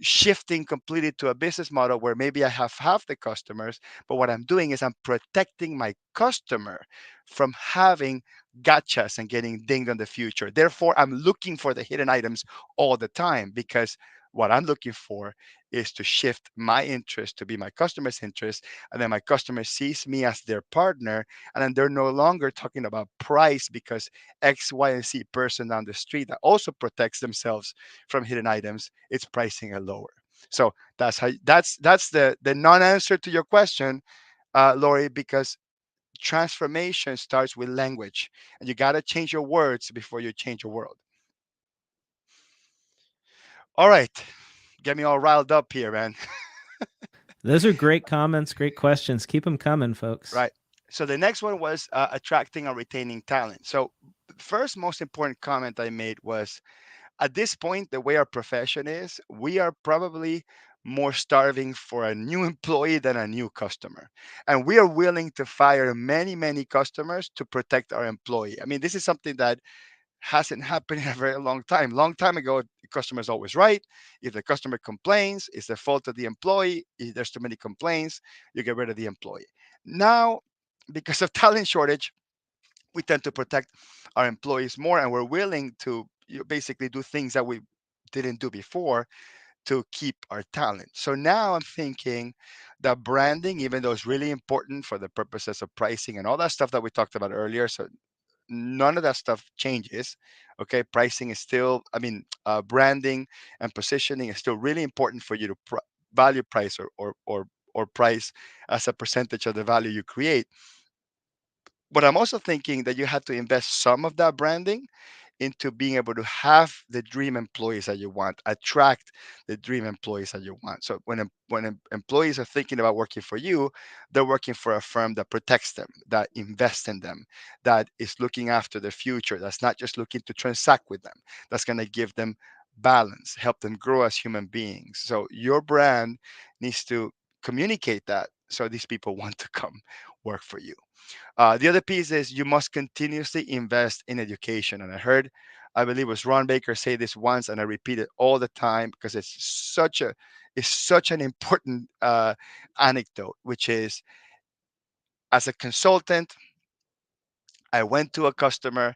shifting completely to a business model where maybe I have half the customers, but what I'm doing is I'm protecting my customer from having gotchas and getting dinged on the future. Therefore, I'm looking for the hidden items all the time because what I'm looking for is to shift my interest to be my customer's interest. And then my customer sees me as their partner. And then they're no longer talking about price because X, Y, and Z person down the street that also protects themselves from hidden items, it's pricing it lower. So that's the non-answer to your question, Lori, because transformation starts with language, and you got to change your words before you change your world. All right, get me all riled up here, man. Those are great comments, great questions. Keep them coming, folks. Right. So the next one was attracting or retaining talent. So first most important comment I made was at this point, the way our profession is, we are probably more starving for a new employee than a new customer. And we are willing to fire many, many customers to protect our employee. I mean, this is something that hasn't happened in a very long time. Long time ago, the customer is always right. If the customer complains, it's the fault of the employee. If there's too many complaints, you get rid of the employee. Now, because of talent shortage, we tend to protect our employees more, and we're willing to basically do things that we didn't do before to keep our talent. So now I'm thinking that branding, even though it's really important for the purposes of pricing and all that stuff that we talked about earlier, so none of that stuff changes. Okay, pricing is still, branding and positioning is still really important for you to value price or price as a percentage of the value you create. But I'm also thinking that you have to invest some of that branding into being able to have the dream employees that you want, attract the dream employees that you want. So when employees are thinking about working for you, they're working for a firm that protects them, that invests in them, that is looking after their future, that's not just looking to transact with them, that's going to give them balance, help them grow as human beings. So your brand needs to communicate that so these people want to come work for you. The other piece is you must continuously invest in education. And I believe it was Ron Baker say this once, and I repeat it all the time because it's such an important anecdote, which is as a consultant, I went to a customer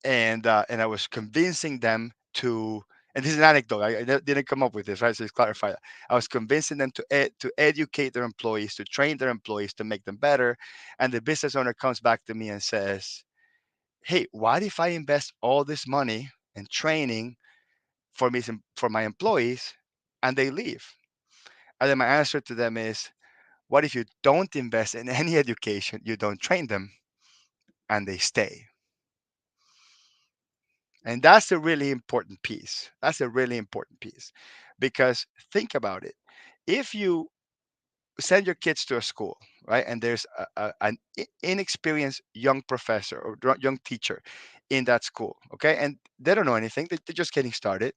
and I was convincing them to. And this is an anecdote. I didn't come up with this, right? So just clarify that. I was convincing them to educate their employees, to train their employees, to make them better. And the business owner comes back to me and says, hey, what if I invest all this money in training for my employees and they leave? And then my answer to them is, what if you don't invest in any education, you don't train them, and they stay? And that's a really important piece. That's a really important piece because think about it. If you send your kids to a school, right, and there's an inexperienced young professor or young teacher in that school, okay, and they don't know anything, they're just getting started,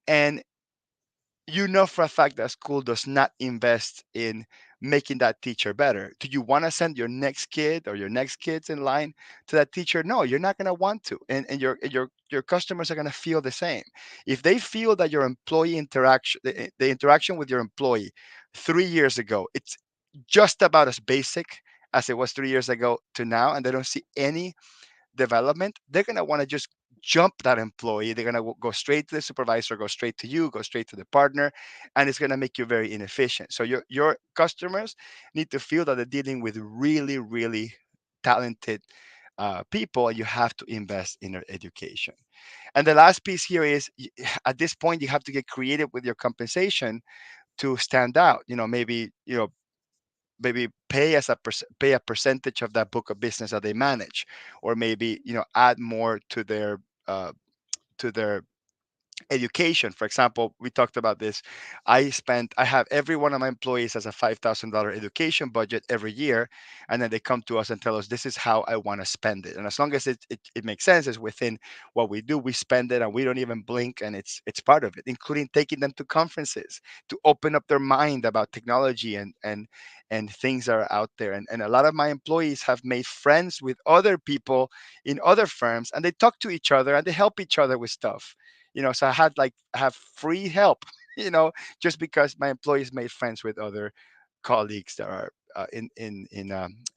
and you know for a fact that school does not invest in making that teacher better. Do you want to send your next kid or your next kids in line to that teacher? No, you're not going to want to. And your customers are going to feel the same. If they feel that your employee interaction, the interaction with your employee 3 years ago, it's just about as basic as it was 3 years ago to now, and they don't see any development, they're going to want to just jump that employee. They're going to go straight to the supervisor, go straight to you, go straight to the partner, and it's going to make you very inefficient. So your customers need to feel that they're dealing with really, really talented people, and you have to invest in their education. And the last piece here is at this point, you have to get creative with your compensation to stand out. Maybe pay a percentage of that book of business that they manage, or maybe add more uh, to their education. For example, we talked about this. I have every one of my employees has a $5,000 education budget every year, and then they come to us and tell us this is how I want to spend it. And as long as it makes sense, it's within what we do, we spend it, and we don't even blink, and it's part of it, including taking them to conferences to open up their mind about technology and things that are out there. And a lot of my employees have made friends with other people in other firms, and they talk to each other and they help each other with stuff. So I have free help, you know just because my employees made friends with other colleagues that are in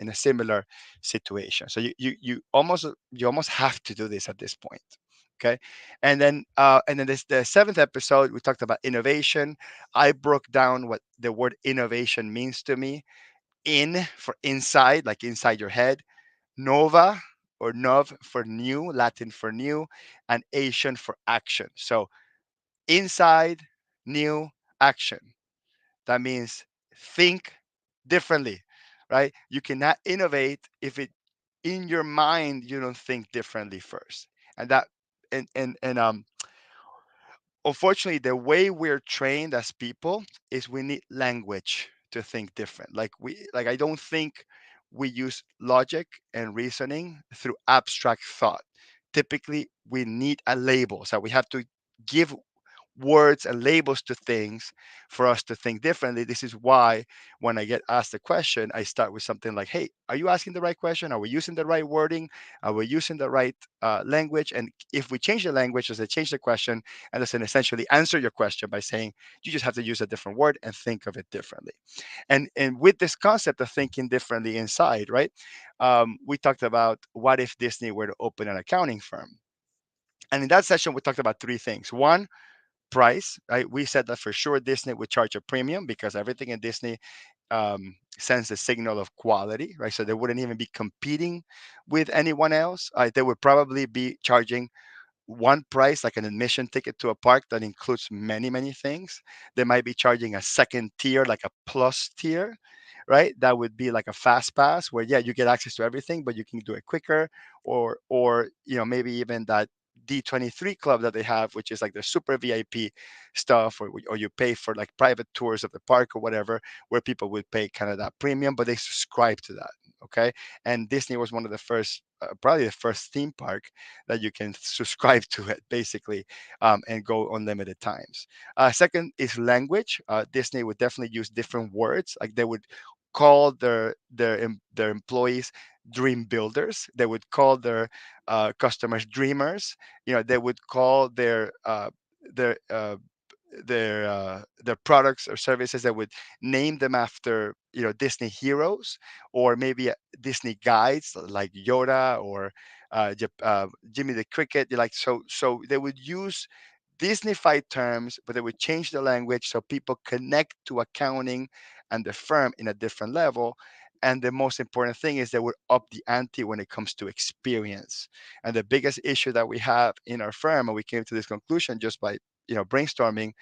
a similar situation. So you almost have to do this at this point. Okay. And then this the seventh episode, we talked about innovation. I broke down what the word innovation means to me. In for inside, like inside your head. Nova or nov for new, Latin for new, and Asian for action. So inside, new, action. That means think differently, right? You cannot innovate if it in your mind you don't think differently first. And that and unfortunately, the way we're trained as people is we need language to think different. Like I don't think we use logic and reasoning through abstract thought. Typically we need a label, so we have to give words and labels to things for us to think differently. This is why when I get asked a question, I start with something like, hey, are you asking the right question? Are we using the right wording? Are we using the right language? And if we change the language, does it change the question? And does it essentially answer your question by saying you just have to use a different word and think of it differently? And with this concept of thinking differently inside, right? We talked about what if Disney were to open an accounting firm. And in that session, we talked about three things. One, price, right? We said that for sure Disney would charge a premium because everything in Disney sends a signal of quality, right? So they wouldn't even be competing with anyone else. They would probably be charging one price, like an admission ticket to a park that includes many, many things. They might be charging a second tier, like a plus tier, right? That would be like a fast pass where, yeah, you get access to everything, but you can do it quicker. Or maybe even that D23 club that they have, which is like the super VIP stuff, or you pay for like private tours of the park or whatever, where people would pay kind of that premium, but they subscribe to that. Okay. And Disney was one of the first, probably the first theme park that you can subscribe to it basically, and go unlimited times. Second is language. Disney would definitely use different words. Like they would call their employees dream builders. They would call their customers dreamers. They would call their their products or services that would name them after Disney heroes, or maybe Disney guides like Yoda, or Jimmy the Cricket. So they would use Disneyfied terms, but they would change the language so people connect to accounting and the firm in a different level. And the most important thing is they would up the ante when it comes to experience. And the biggest issue that we have in our firm, and we came to this conclusion just by brainstorming,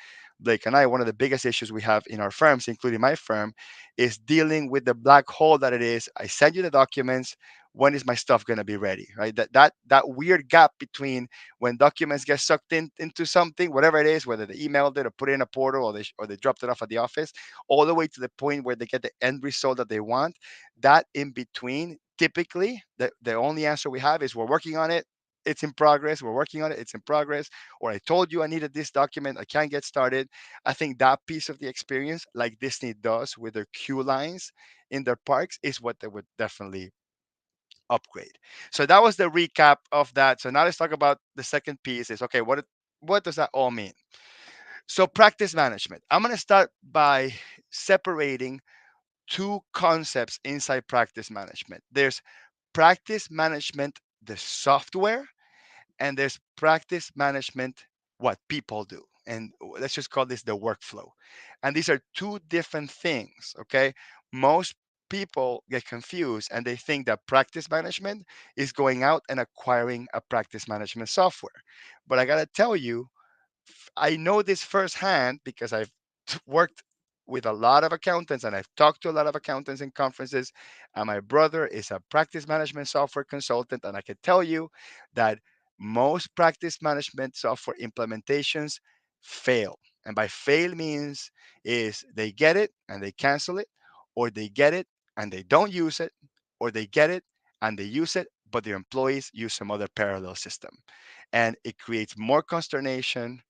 Blake and I, one of the biggest issues we have in our firms, including my firm, is dealing with the black hole that it is. I send you the documents. When is my stuff going to be ready? Right? That weird gap between when documents get sucked into something, whatever it is, whether they emailed it or put it in a portal, or they dropped it off at the office, all the way to the point where they get the end result that they want. That in between, typically, the only answer we have is we're working on it. It's in progress. We're working on it. It's in progress. Or I told you I needed this document. I can't get started. I think that piece of the experience, like Disney does with their queue lines in their parks, is what they would definitely upgrade. So that was the recap of that. So now let's talk about the second piece. Is okay. What does that all mean? So practice management. I'm going to start by separating two concepts inside practice management. There's practice management, the software, and there's practice management, what people do. And let's just call this the workflow. And these are two different things. Okay. Most people get confused and they think that practice management is going out and acquiring a practice management software. But I got to tell you, I know this firsthand because I've worked with a lot of accountants and I've talked to a lot of accountants in conferences. And my brother is a practice management software consultant. And I can tell you that most practice management software implementations fail. And by fail means is they get it and they cancel it, or they get it and they don't use it, or they get it and they use it, but their employees use some other parallel system. And it creates more consternation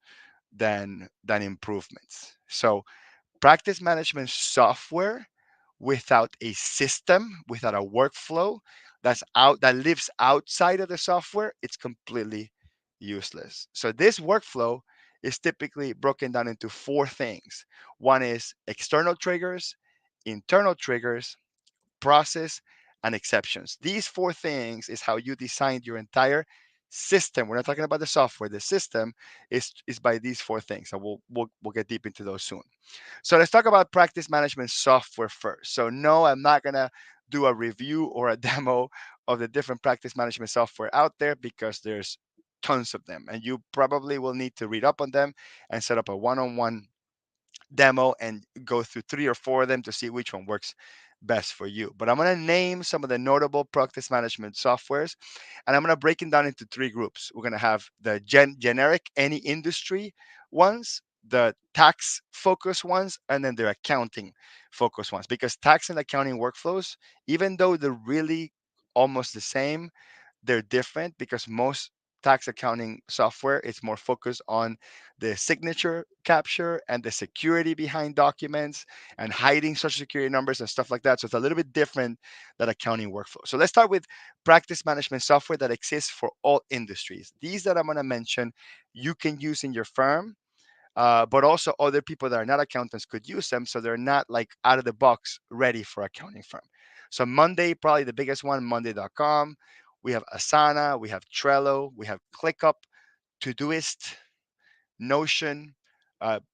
than improvements. So practice management software without a system, without a workflow that lives outside of the software, it's completely useless. So this workflow is typically broken down into four things. One is external triggers, internal triggers, process, and exceptions. These four things is how you design your entire system. We're not talking about the software. The system is by these four things. And we'll get deep into those soon. So let's talk about practice management software first. So no, I'm not gonna do a review or a demo of the different practice management software out there because there's tons of them, and you probably will need to read up on them and set up a one-on-one demo and go through three or four of them to see which one works best for you. But I'm going to name some of the notable practice management softwares, and I'm going to break them down into three groups. We're going to have the generic, any industry ones, the tax focused ones, and then the accounting focused ones. Because tax and accounting workflows, even though they're really almost the same, they're different because most tax accounting software. It's more focused on the signature capture and the security behind documents and hiding social security numbers and stuff like that. So it's a little bit different than accounting workflow. So let's start with practice management software that exists for all industries. These that I'm going to mention, you can use in your firm, but also other people that are not accountants could use them, so they're not like out of the box ready for accounting firm. So Monday, probably the biggest one, Monday.com. We have Asana, we have Trello, we have ClickUp, Todoist, Notion,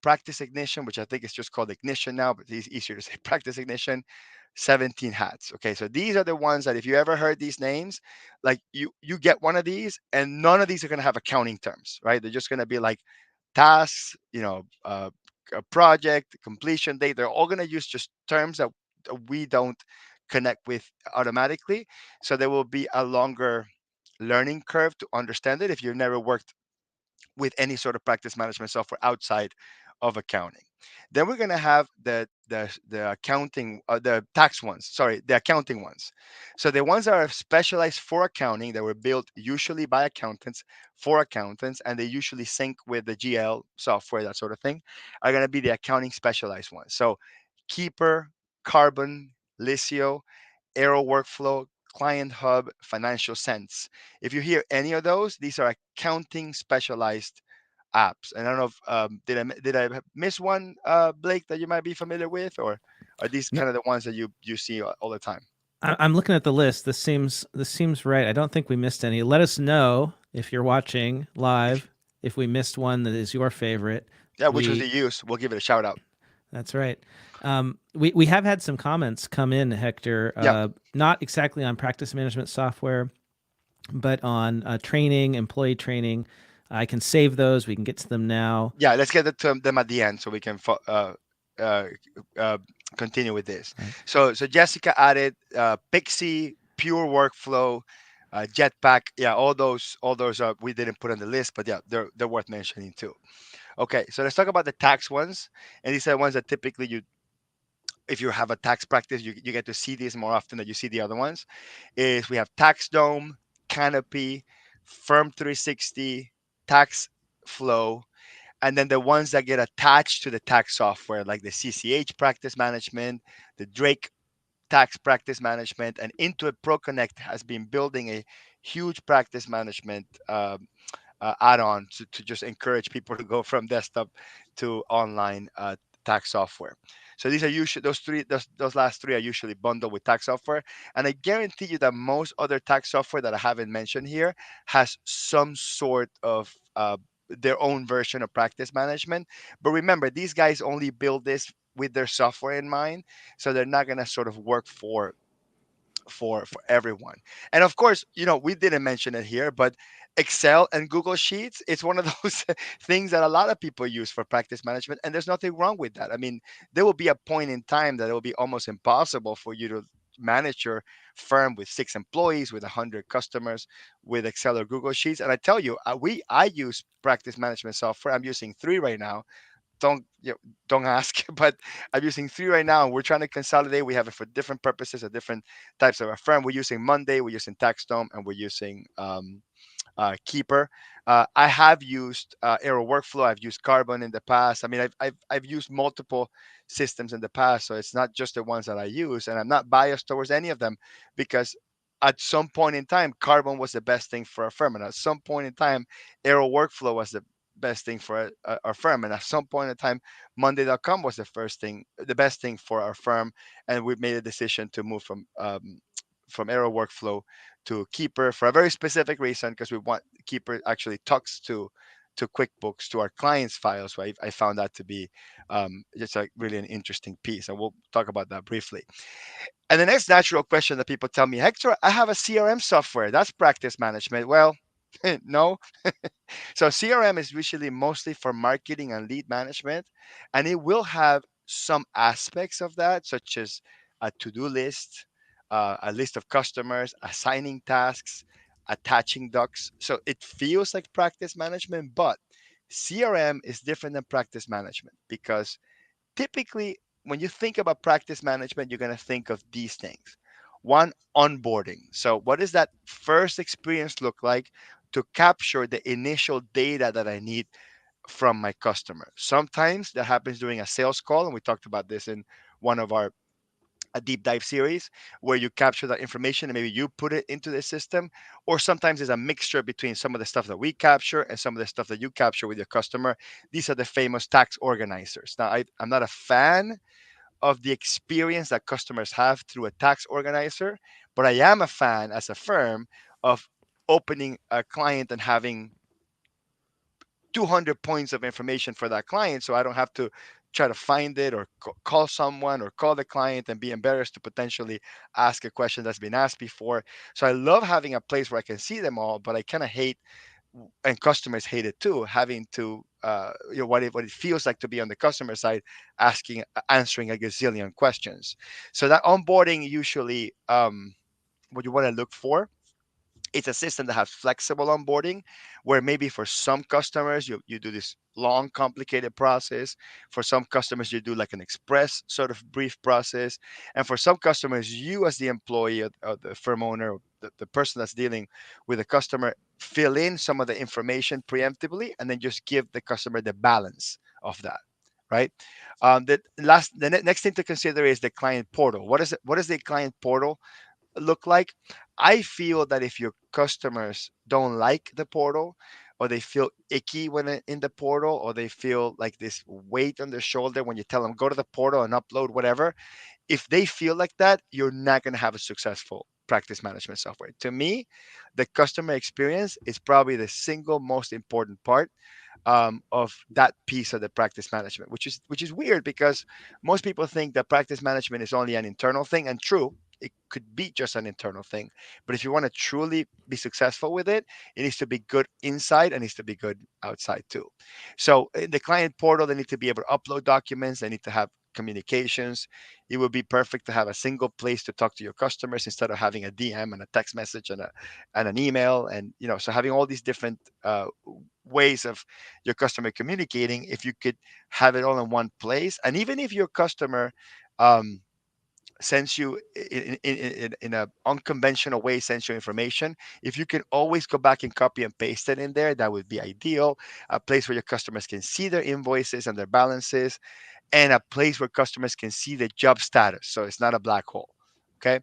Practice Ignition, which I think is just called Ignition now, but it's easier to say Practice Ignition. 17 hats. Okay, so these are the ones that if you ever heard these names, like you get one of these, and none of these are going to have accounting terms, right? They're just going to be like tasks, a project, completion date. They're all going to use just terms that we don't connect with automatically. So there will be a longer learning curve to understand it if you've never worked with any sort of practice management software outside of accounting. Then we're going to have the accounting, the tax ones. Sorry, the accounting ones. So the ones that are specialized for accounting, that were built usually by accountants for accountants, and they usually sync with the GL software, that sort of thing, are going to be the accounting specialized ones. So Keeper, Carbon, Lisio, Arrow Workflow, Client Hub, Financial Sense. If you hear any of those, these are accounting specialized apps. And I don't know if did I miss one, Blake, that you might be familiar with, or are these No, kind of the ones that you see all the time? I'm looking at the list. This seems right. I don't think we missed any. Let us know if you're watching If live if we missed one that is your favorite. yeah, which was We the use, we'll give it a shout out. That's right. We have had some comments come in, Hector. Yeah, Not exactly on practice management software, but on training, employee training. I can save those. We can get to them now. yeah. Let's get to them at the end so we can uh, uh, continue with this. Right. So Jessica added Pixie, Pure Workflow, Jetpack. Yeah, all those we didn't put on the list, but yeah, they're worth mentioning too. Okay, so let's talk about the tax ones, and these are the ones that typically you, if you have a tax practice, you get to see these more often than you see the other ones. Is we have Tax Dome, Canopy, Firm 360, Tax Flow, and then the ones that get attached to the tax software, like the CCH practice management, the Drake tax practice management, and Intuit Pro Connect has been building a huge practice management add-on to just encourage people to go from desktop to online tax software. So these are usually those last three are usually bundled with tax software, and I guarantee you that most other tax software that I haven't mentioned here has some sort of their own version of practice management. But remember, these guys only build this with their software in mind, so they're not going to sort of work for everyone. And of course, we didn't mention it here, but Excel and Google Sheets, it's one of those things that a lot of people use for practice management, and there's nothing wrong with that. I mean, there will be a point in time that it will be almost impossible for you to manage your firm with 6 employees, with 100 customers, with Excel or Google Sheets. And I tell you, I use practice management software. I'm using 3 right now. Don't ask, but I'm using 3 right now, and we're trying to consolidate. We have it for different purposes, at different types of our firm. We're using Monday, we're using TaxDome, and we're using Keeper. I have used Arrow Workflow. I've used Carbon in the past. I mean, I've used multiple systems in the past, so it's not just the ones that I use, and I'm not biased towards any of them, because at some point in time, Carbon was the best thing for our firm, and at some point in time, Arrow Workflow was the best thing for our firm, and at some point in time, Monday.com was the best thing for our firm, and we made a decision to move from Arrow Workflow to Keeper for a very specific reason, because we want Keeper actually talks to QuickBooks, to our clients' files. Right, I found that to be just like really an interesting piece, and we'll talk about that briefly. And the next natural question that people tell me, Hector, I have a CRM software. That's practice management. Well, no. So CRM is usually mostly for marketing and lead management, and it will have some aspects of that, such as a to-do list, a list of customers, assigning tasks, attaching docs. So it feels like practice management, but CRM is different than practice management, because typically when you think about practice management, you're going to think of these things. One, onboarding. So what does that first experience look like? to capture the initial data that I need from my customer. Sometimes that happens during a sales call, and we talked about this in one of our a deep dive series where you capture that information and maybe you put it into the system. Or sometimes it's a mixture between some of the stuff that we capture and some of the stuff that you capture with your customer. These are the famous tax organizers. Now, I'm not a fan of the experience that customers have through a tax organizer, but I am a fan as a firm of opening a client and having 200 points of information for that client, so I don't have to try to find it or call someone or call the client and be embarrassed to potentially ask a question that's been asked before. So I love having a place where I can see them all, but I kind of hate, and customers hate it too, having to what it feels like to be on the customer side, answering a gazillion questions. So that onboarding usually, what you want to look for, it's a system that has flexible onboarding, where maybe for some customers you do this long complicated process. For some customers you do like an express sort of brief process. And for some customers, you as the employee or the firm owner, the person that's dealing with the customer, fill in some of the information preemptively and then just give the customer the balance of that, right? The next thing to consider is the client portal. What is the client portal look like? I feel that if your customers don't like the portal, or they feel icky when in the portal, or they feel like this weight on their shoulder when you tell them go to the portal and upload whatever, if they feel like that, you're not going to have a successful practice management software. To me, the customer experience is probably the single most important part of that piece of the practice management, which is weird because most people think that practice management is only an internal thing, and true, it could be just an internal thing. But if you want to truly be successful with it, it needs to be good inside and needs to be good outside too. So in the client portal, they need to be able to upload documents. They need to have communications. It would be perfect to have a single place to talk to your customers instead of having a DM and a text message and an email. And so having all these different ways of your customer communicating, if you could have it all in one place. And even if your customer um, sends you in a unconventional way, sends you information, if you can always go back and copy and paste it in there, that would be ideal. A place where your customers can see their invoices and their balances, and a place where customers can see the job status, so it's not a black hole. Okay.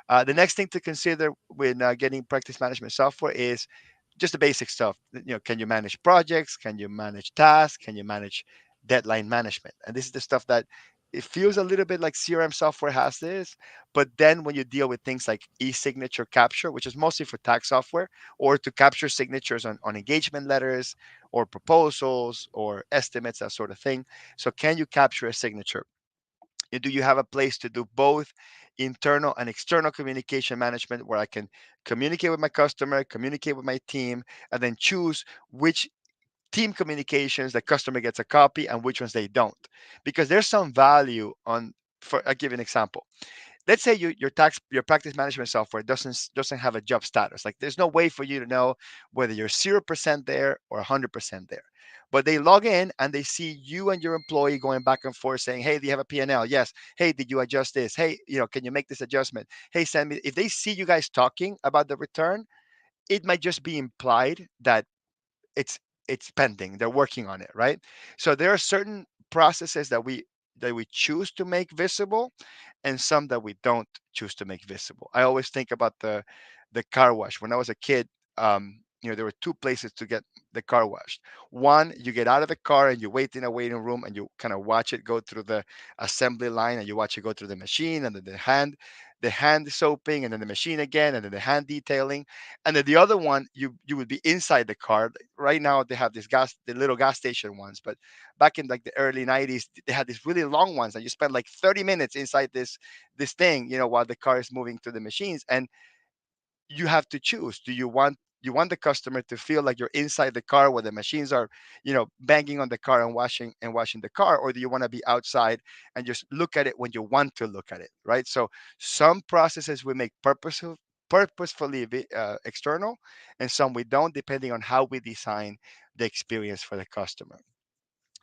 The next thing to consider when getting practice management software is just the basic stuff. Can you manage projects? Can you manage tasks? Can you manage deadline management? And this is the stuff that it feels a little bit like CRM software has this, but then when you deal with things like e-signature capture, which is mostly for tax software, or to capture signatures on engagement letters or proposals or estimates, that sort of thing. So can you capture a signature? Do you have a place to do both internal and external communication management, where I can communicate with my customer, communicate with my team, and then choose which team communications the customer gets a copy and which ones they don't? Because there's some value on, for I'll give you an example. Let's say your practice management software doesn't have a job status. Like there's no way for you to know whether you're 0% there or 100% there. But they log in and they see you and your employee going back and forth saying, hey, do you have a P&L? Yes. Hey, did you adjust this? Hey, can you make this adjustment? Hey, send me. If they see you guys talking about the return, it might just be implied that it's it's pending. They're working on it, right? So there are certain processes that we choose to make visible, and some that we don't choose to make visible. I always think about the car wash. When I was a kid, there were two places to get the car washed. One, you get out of the car and you wait in a waiting room and you kind of watch it go through the assembly line, and you watch it go through the machine, and then the hand soaping, and then the machine again, and then the hand detailing. And then the other one, you would be inside the car. Right now they have the little gas station ones, but back in like the early 90s, they had these really long ones, and you spend like 30 minutes inside this thing, while the car is moving through the machines. And you have to choose. Do you want the customer to feel like you're inside the car where the machines are, banging on the car and washing the car, or do you want to be outside and just look at it when you want to look at it, right? So some processes we make purposefully external, and some we don't, depending on how we design the experience for the customer.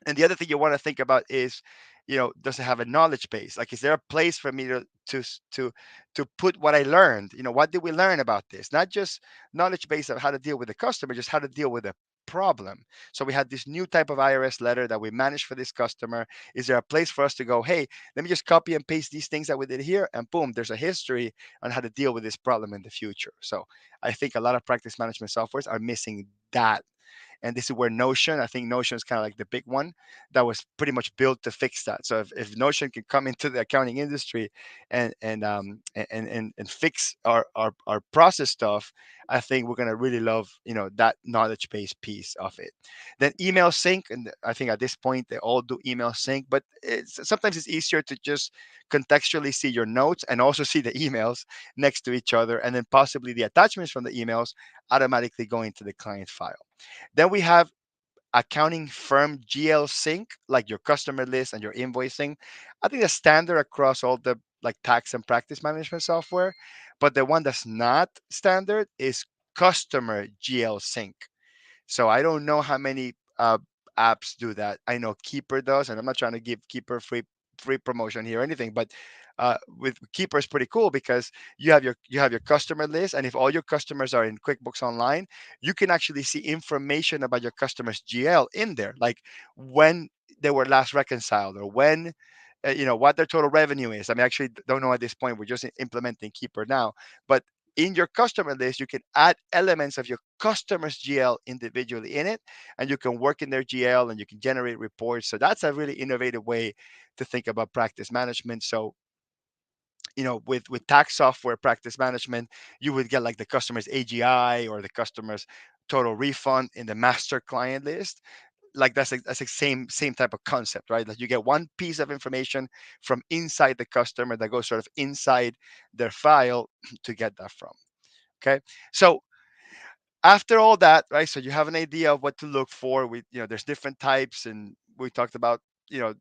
And the other thing you want to think about is does it have a knowledge base? Like, is there a place for me to s- to put what I learned? What did we learn about this? Not just knowledge base of how to deal with the customer, just how to deal with a problem. So we had this new type of IRS letter that we managed for this customer. Is there a place for us to go, hey, let me just copy and paste these things that we did here, and boom, there's a history on how to deal with this problem in the future. So I think a lot of practice management softwares are missing that. And this is where Notion, I think Notion is kind of like the big one that was pretty much built to fix that. So if Notion can come into the accounting industry and fix our process stuff, I think we're gonna really love that knowledge base piece of it. Then email sync, and I think at this point they all do email sync, but sometimes it's easier to just contextually see your notes and also see the emails next to each other, and then possibly the attachments from the emails automatically go into the client file. Then we have accounting firm GL sync, like your customer list and your invoicing. I think that's standard across all the like tax and practice management software. But the one that's not standard is customer GL sync. So I don't know how many apps do that. I know Keeper does, and I'm not trying to give Keeper free promotion here or anything, but with Keeper is pretty cool because you have your customer list, and if all your customers are in QuickBooks Online, you can actually see information about your customers' GL in there, like when they were last reconciled or when. What their total revenue is. I mean, actually, don't know at this point. We're just implementing Keeper now, but in your customer list, you can add elements of your customer's GL individually in it, and you can work in their GL and you can generate reports. So that's a really innovative way to think about practice management. So, with tax software practice management, you would get like the customer's AGI or the customer's total refund in the master client list. Like that's the same type of concept, right? Like you get one piece of information from inside the customer that goes sort of inside their file to get that from. Okay. So after all that, right? So you have an idea of what to look for. There's different types, and we talked about, you know,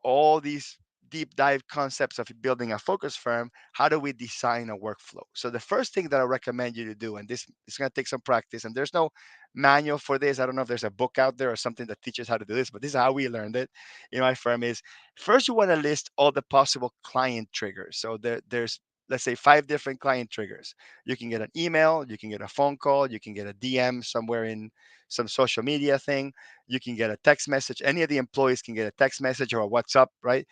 all these deep dive concepts of building a focus firm. How do we design a workflow? So the first thing that I recommend you to do, and this is going to take some practice, and there's no manual for this. I don't know if there's a book out there or something that teaches how to do this, but this is how we learned it in my firm. Is first you want to list all the possible client triggers. So there's, let's say, 5 different client triggers. You can get an email, you can get a phone call, you can get a DM somewhere in some social media thing, you can get a text message. Any of the employees can get a text message or a WhatsApp, right?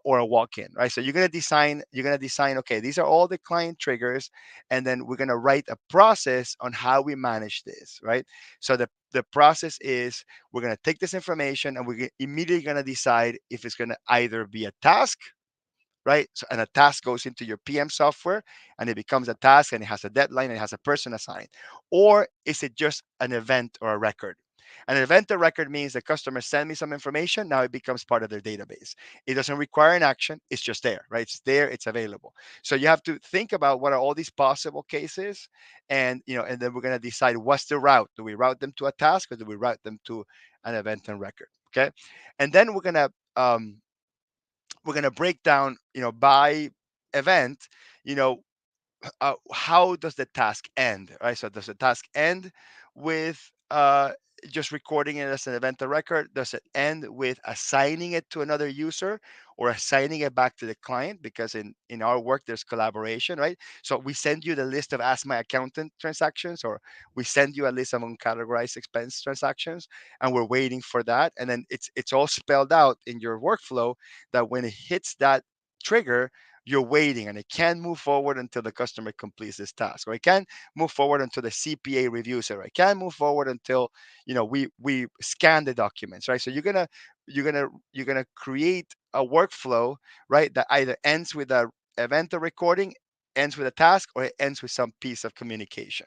Or a walk-in, right? So you're gonna design. Okay, these are all the client triggers, and then we're gonna write a process on how we manage this, right? So the process is we're gonna take this information and we're immediately gonna decide if it's gonna either be a task, right? So, and a task goes into your PM software and it becomes a task and it has a deadline and it has a person assigned. Or is it just an event or a record? An event or record means the customer send me some information. Now it becomes part of their database. It doesn't require an action. It's just there, right? It's there. It's available. So you have to think about what are all these possible cases, and then we're going to decide what's the route. Do we route them to a task or do we route them to an event and record? Okay, and then we're gonna break down, by event, you know, how does the task end, right? So does the task end with just recording it as an event or record? Does it end with assigning it to another user or assigning it back to the client? Because in our work there's collaboration, right? So we send you the list of Ask My Accountant transactions, or we send you a list of uncategorized expense transactions, and we're waiting for that, and then it's all spelled out in your workflow that when it hits that trigger, you're waiting and it can't move forward until the customer completes this task, or it can't move forward until the CPA reviews it, or it can't move forward until we scan the documents, right? So you're gonna create a workflow, right, that either ends with a event or recording, ends with a task, or it ends with some piece of communication.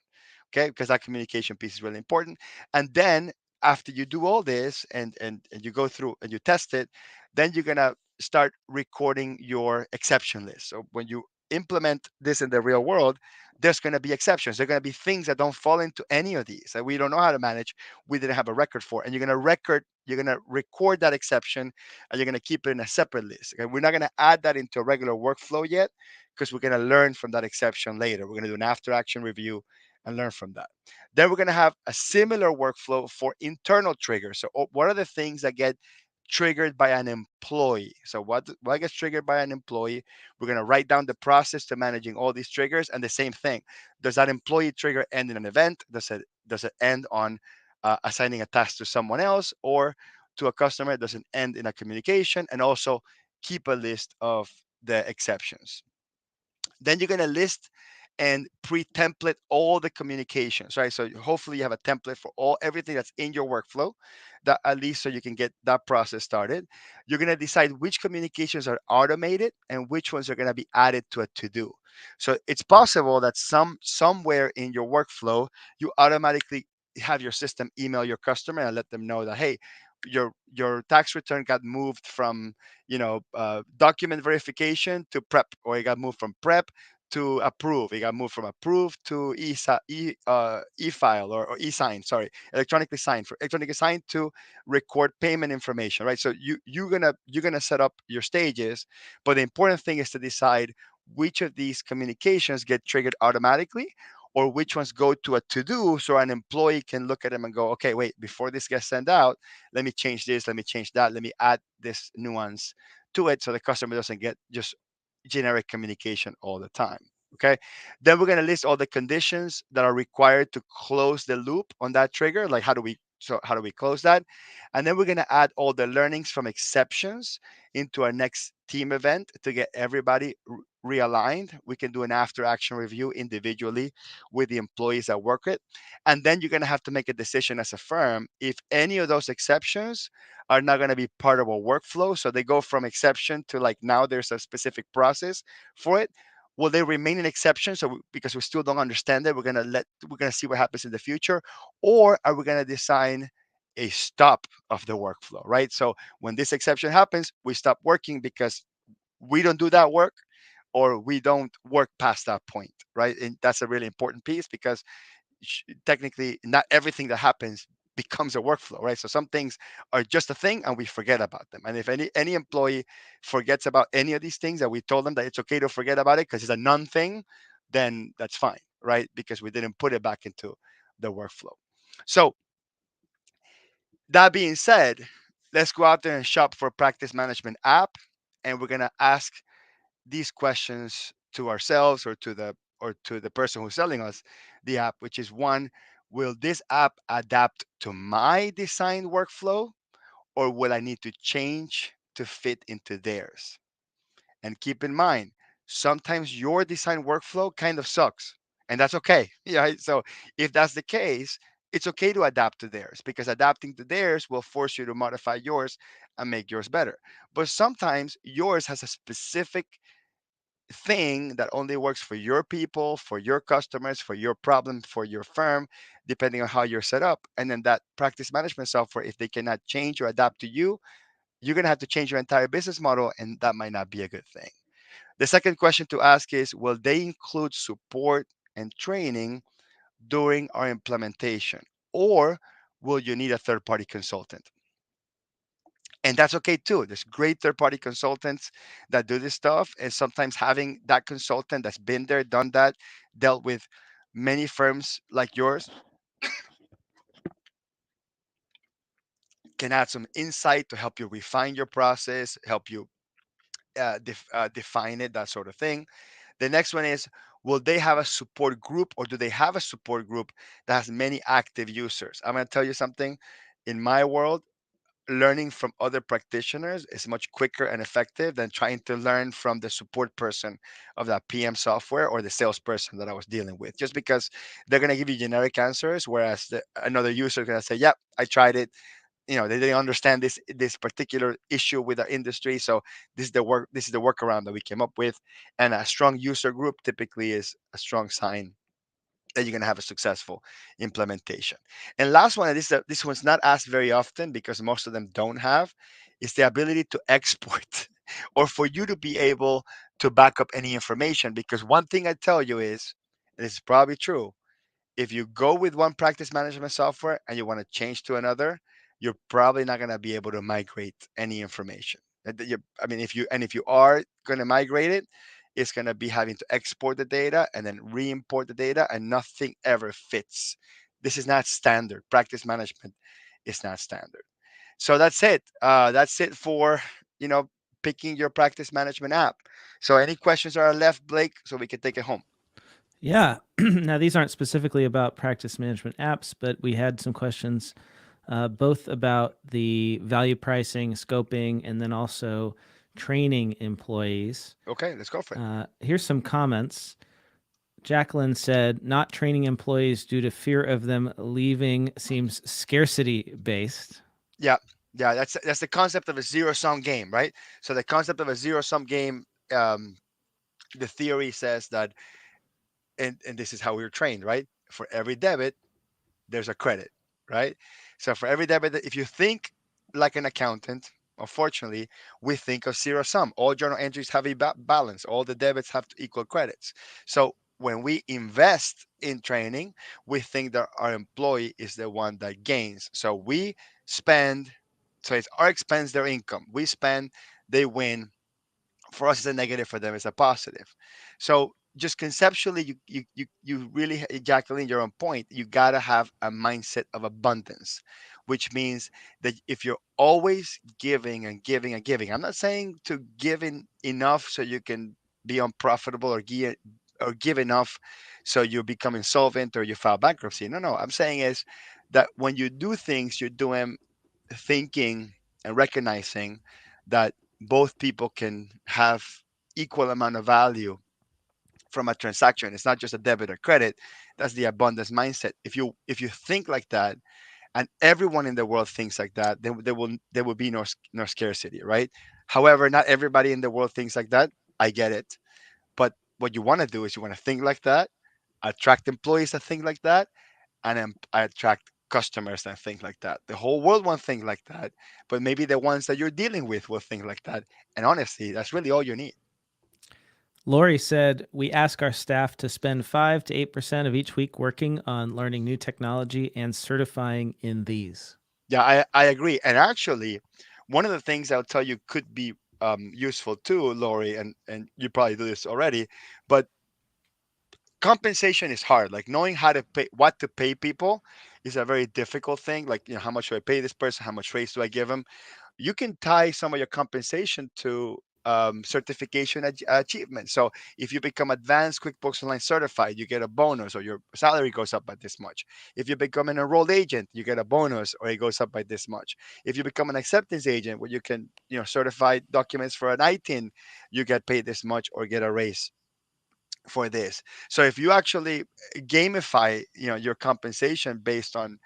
Okay, because that communication piece is really important. And then after you do all this and you go through and you test it, then you're gonna start recording your exception list. So when you implement this in the real world, there's going to be exceptions. There are going to be things that don't fall into any of these that we don't know how to manage. We didn't have a record for, and you're going to record that exception, and you're going to keep it in a separate list. Okay? We're not going to add that into a regular workflow yet because we're going to learn from that exception later. We're going to do an after action review and learn from that. Then we're going to have a similar workflow for internal triggers. So what are the things that get triggered by an employee. So what gets triggered by an employee? We're going to write down the process to managing all these triggers, and the same thing. Does that employee trigger end in an event? Does it end on assigning a task to someone else or to a customer? Does it end in a communication? And also keep a list of the exceptions. Then you're going to list and pre-template all the communications, right? So hopefully you have a template for everything that's in your workflow, that at least so you can get that process started. You're going to decide which communications are automated and which ones are going to be added to a to-do. So it's possible that somewhere in your workflow you automatically have your system email your customer and let them know that, hey, your tax return got moved from document verification to prep, or it got moved from prep to approve. It got moved from approve to e-file or e-sign, sorry, electronically signed to record payment information, right? So you're gonna set up your stages, but the important thing is to decide which of these communications get triggered automatically or which ones go to a to-do, so an employee can look at them and go, okay, wait, before this gets sent out, let me change this, let me change that, let me add this nuance to it so the customer doesn't get just generic communication all the time. Okay. Then we're going to list all the conditions that are required to close the loop on that trigger. Like how do we close that? And then we're going to add all the learnings from exceptions into our next team event to get everybody realigned. We can do an after action review individually with the employees that work it. And then you're going to have to make a decision as a firm if any of those exceptions are not going to be part of a workflow. So they go from exception to like now there's a specific process for it. Will they remain an exception? So because we still don't understand it, we're gonna see what happens in the future, or are we gonna design a stop of the workflow, right? So when this exception happens, we stop working because we don't do that work or we don't work past that point, right? And that's a really important piece because technically not everything that happens becomes a workflow, right? So some things are just a thing and we forget about them. And if any employee forgets about any of these things that we told them that it's okay to forget about it because it's a non thing, then that's fine, right? Because we didn't put it back into the workflow. So that being said, let's go out there and shop for a practice management app, and we're gonna ask these questions to ourselves or to the person who's selling us the app, which is one, will this app adapt to my design workflow or will I need to change to fit into theirs? And keep in mind, sometimes your design workflow kind of sucks, and that's okay. Yeah. Right? So if that's the case, it's okay to adapt to theirs because adapting to theirs will force you to modify yours and make yours better. But sometimes yours has a specific thing that only works for your people, for your customers, for your problem, for your firm, depending on how you're set up. And then that practice management software, if they cannot change or adapt to you, you're going to have to change your entire business model, and that might not be a good thing. The second question to ask is, will they include support and training during our implementation? Or will you need a third party consultant? And that's okay too. There's great third party consultants that do this stuff. And sometimes having that consultant that's been there, done that, dealt with many firms like yours can add some insight to help you refine your process, help you define it, that sort of thing. The next one is, will they have a support group or do they have a support group that has many active users? I'm going to tell you something. In my world, learning from other practitioners is much quicker and effective than trying to learn from the support person of that PM software or the salesperson that I was dealing with. Just because they're going to give you generic answers, whereas another user is going to say, "Yep, I tried it. They didn't understand this particular issue with our industry, so this is the workaround that we came up with." And a strong user group typically is a strong sign that you're going to have a successful implementation. And last one, and this one's not asked very often because most of them don't have, is the ability to export or for you to be able to back up any information. Because one thing I tell you is, and it's probably true, if you go with one practice management software and you want to change to another, you're probably not going to be able to migrate any information. If you are going to migrate it, it's going to be having to export the data and then re-import the data, and nothing ever fits. This is not standard. Practice management is not standard. So that's it. That's it for you know picking your practice management app. So any questions are left, Blake, so we can take it home. Yeah. Now, these aren't specifically about practice management apps, but we had some questions both about the value pricing, scoping, and then also training employees. Okay, let's go for it. Here's some comments. Jacqueline said, not training employees due to fear of them leaving seems scarcity based. Yeah, yeah, that's the concept of a zero sum game, right? So the concept of a zero sum game, um, the theory says that, and this is how we were trained, right? For every debit, there's a credit, right? So for every debit, if you think like an accountant, unfortunately, we think of zero sum. All journal entries have a balance. All the debits have to equal credits. So when we invest in training, we think that our employee is the one that gains. So we spend, so it's our expense, their income. We spend, they win. For us it's a negative, for them it's a positive. So just conceptually, you really, Jacqueline, you're on point. You got to have a mindset of abundance, which means that if you're always giving and giving and giving, I'm not saying to give in enough so you can be unprofitable, or give enough so you become insolvent or you file bankruptcy. No, I'm saying is that when you do things, you're doing, thinking and recognizing that both people can have equal amount of value from a transaction. It's not just a debit or credit. That's the abundance mindset. If you think like that, and everyone in the world thinks like that, then there will be no scarcity, right? However, not everybody in the world thinks like that. I get it, but what you want to do is you want to think like that, attract employees that think like that, and then I attract customers that think like that. The whole world won't think like that, but maybe the ones that you're dealing with will think like that. And honestly, that's really all you need. Lori said, we ask our staff to spend 5 to 8% of each week working on learning new technology and certifying in these. Yeah, I agree. And actually, one of the things I'll tell you could be useful too, Lori, and you probably do this already, but compensation is hard. Like knowing how to pay, what to pay people is a very difficult thing. Like, how much do I pay this person? How much raise do I give them? You can tie some of your compensation to certification achievement. So if you become advanced QuickBooks Online certified, you get a bonus, or your salary goes up by this much. If you become an enrolled agent, you get a bonus, or it goes up by this much. If you become an acceptance agent, where you can, certify documents for an ITIN, you get paid this much or get a raise for this. So if you actually gamify, your compensation based on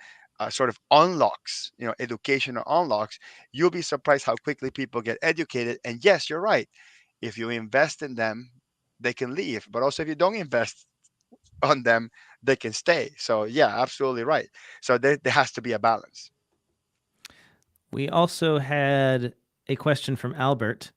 sort of unlocks, educational unlocks, you'll be surprised how quickly people get educated. And yes, you're right. If you invest in them, they can leave. But also, if you don't invest on them, they can stay. So yeah, absolutely right. So there has to be a balance. We also had a question from Albert.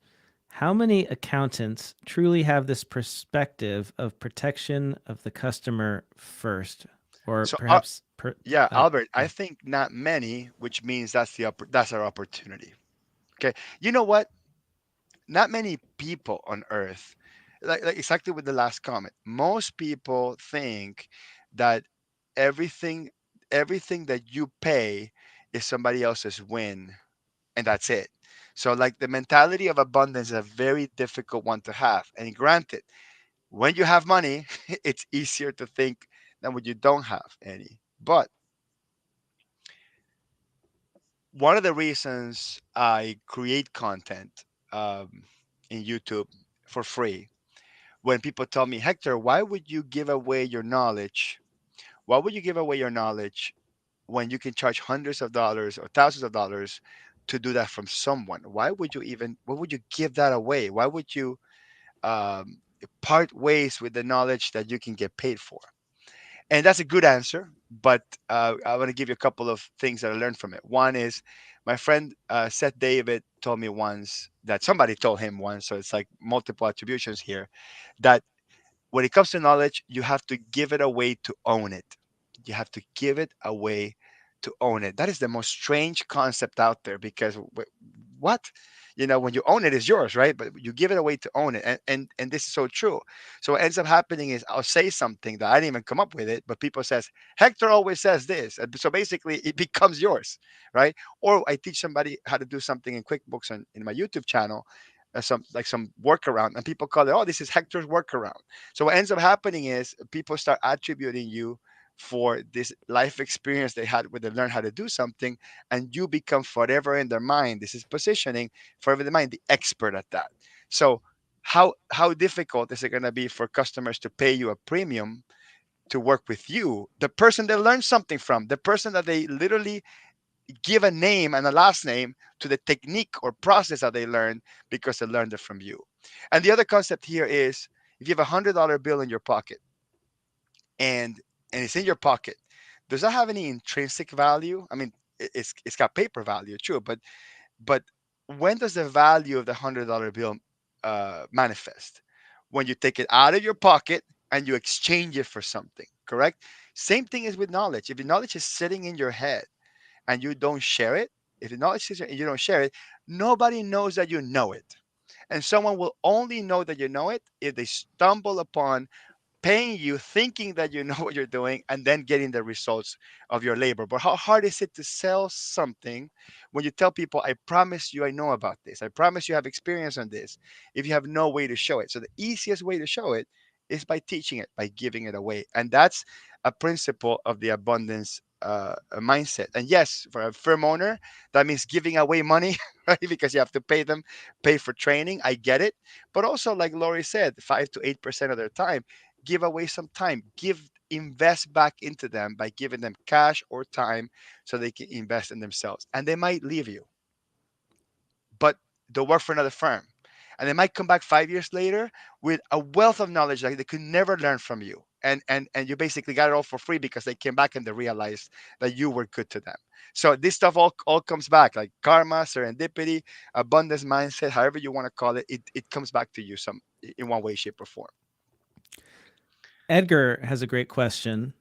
How many accountants truly have this perspective of protection of the customer first? Or So perhaps, yeah, Albert, I yeah. think not many, which means that's our opportunity. Okay, you know what? Not many people on earth, like exactly with the last comment, most people think that everything everything that you pay is somebody else's win, and that's it. So like the mentality of abundance is a very difficult one to have. And granted, when you have money, it's easier to think than when you don't have any. But one of the reasons I create content in YouTube for free, when people tell me, Hector, why would you give away your knowledge? Why would you give away your knowledge when you can charge hundreds of dollars or thousands of dollars to do that from someone? Why would you give that away? Why would you um, part ways with the knowledge that you can get paid for? And that's a good answer, but I want to give you a couple of things that I learned from it. One is my friend Seth David told me once, that somebody told him once, so it's like multiple attributions here, that when it comes to knowledge, you have to give it away to own it. You have to give it away to own it. That is the most strange concept out there, because what? When you own it, it's yours, right? But you give it away to own it, and this is so true. So what ends up happening is I'll say something that I didn't even come up with it, but people says Hector always says this, and so basically it becomes yours, right? Or I teach somebody how to do something in QuickBooks and in my YouTube channel, some workaround, and people call it, oh, this is Hector's workaround. So what ends up happening is people start attributing you for this life experience they had when they learn how to do something, and you become forever in their mind. This is positioning, forever in the mind, the expert at that. So how difficult is it going to be for customers to pay you a premium to work with you, the person they learned something from, the person that they literally give a name and a last name to the technique or process that they learned because they learned it from you. And the other concept here is, if you have $100 bill in your pocket, and it's in your pocket, does that have any intrinsic value? I mean, it's got paper value, true, but when does the value of the $100 bill manifest? When you take it out of your pocket and you exchange it for something, correct? Same thing is with knowledge. If the knowledge is sitting in your head and you don't share it, if the knowledge is and you don't share it, nobody knows that you know it. And someone will only know that you know it if they stumble upon paying you thinking that you know what you're doing and then getting the results of your labor. But how hard is it to sell something when you tell people, I promise you I know about this, I promise you have experience on this, if you have no way to show it? So the easiest way to show it is by teaching it, by giving it away. And that's a principle of the abundance mindset. And yes, for a firm owner, that means giving away money, right? Because you have to pay them, pay for training. I get it. But also, like Lori said, 5 to 8% of their time, give away some time, invest back into them by giving them cash or time so they can invest in themselves. And they might leave you, but they'll work for another firm, and they might come back 5 years later with a wealth of knowledge that they could never learn from you, and you basically got it all for free because they came back and they realized that you were good to them. So this stuff all comes back, like karma, serendipity, abundance mindset, however you want to call it. It comes back to you some in one way, shape, or form. Edgar has a great question.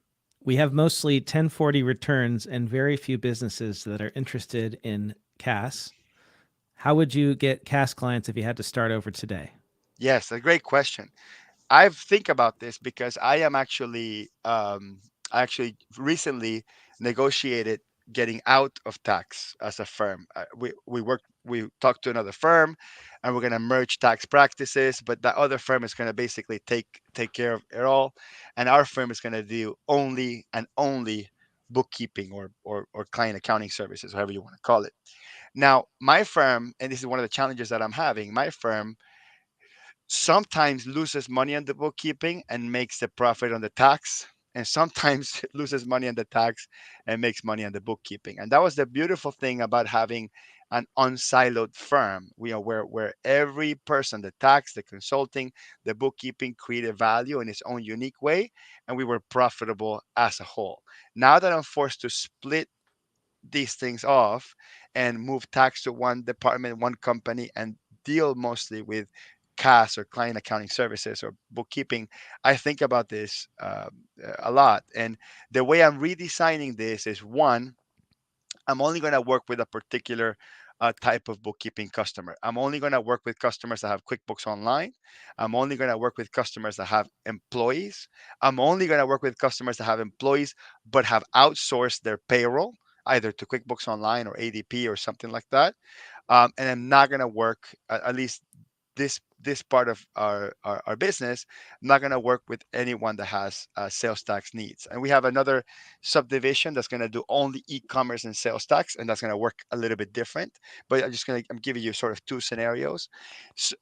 We have mostly 1040 returns and very few businesses that are interested in CAS. How would you get CAS clients if you had to start over today? Yes, a great question. I've think about this because I actually recently negotiated getting out of tax as a firm. We talked to another firm, and we're going to merge tax practices, but that other firm is going to basically take care of it all, and our firm is going to do only and only bookkeeping or client accounting services, however you want to call it. Now, my firm, and this is one of the challenges that I'm having, my firm sometimes loses money on the bookkeeping and makes the profit on the tax, and sometimes loses money on the tax and makes money on the bookkeeping. And that was the beautiful thing about having an unsiloed firm, where every person, the tax, the consulting, the bookkeeping, created value in its own unique way, and we were profitable as a whole. Now that I'm forced to split these things off and move tax to one department, one company, and deal mostly with CAS or client accounting services or bookkeeping, I think about this a lot. And the way I'm redesigning this is, one, I'm only going to work with a particular type of bookkeeping customer. I'm only going to work with customers that have QuickBooks Online. I'm only going to work with customers that have employees. I'm only going to work with customers that have employees but have outsourced their payroll either to QuickBooks Online or ADP or something like that. And I'm not going to work, at least this part of our business, I'm not going to work with anyone that has sales tax needs. And we have another subdivision that's going to do only e-commerce and sales tax, and that's going to work a little bit different. But I'm giving you sort of two scenarios.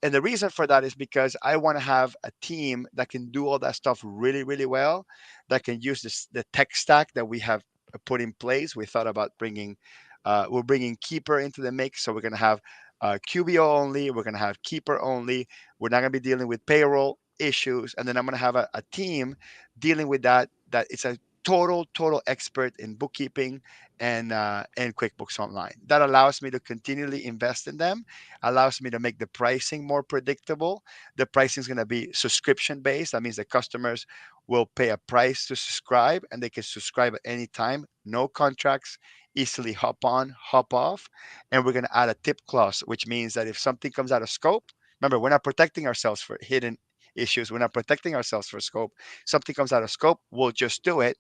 And the reason for that is because I want to have a team that can do all that stuff really, really well, that can use the tech stack that we have put in place. We thought about we're bringing Keeper into the mix, so we're going to have QBO only. We're going to have Keeper only. We're not going to be dealing with payroll issues. And then I'm going to have a team dealing with that. That it's a total expert in bookkeeping and QuickBooks Online. That allows me to continually invest in them. Allows me to make the pricing more predictable. The pricing is going to be subscription based. That means the customers will pay a price to subscribe, and they can subscribe at any time. No contracts, easily hop on, hop off. And we're going to add a tip clause, which means that if something comes out of scope, remember, we're not protecting ourselves for hidden issues. We're not protecting ourselves for scope. Something comes out of scope, we'll just do it.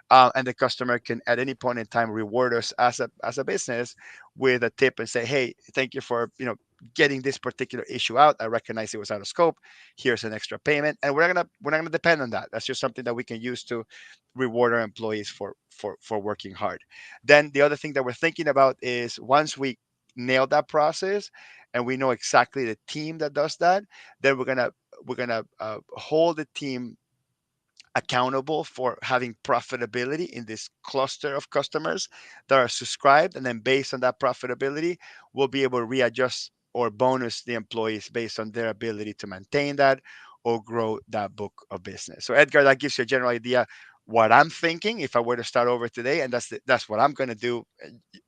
And the customer can at any point in time reward us as a business with a tip and say, hey, thank you for getting this particular issue out. I recognize it was out of scope. Here's an extra payment, and we're not gonna depend on that. That's just something that we can use to reward our employees for working hard. Then the other thing that we're thinking about is once we nail that process and we know exactly the team that does that, then we're gonna hold the team accountable for having profitability in this cluster of customers that are subscribed. And then based on that profitability, we'll be able to readjust or bonus the employees based on their ability to maintain that or grow that book of business. So Edgar, that gives you a general idea what I'm thinking if I were to start over today, and that's what I'm going to do.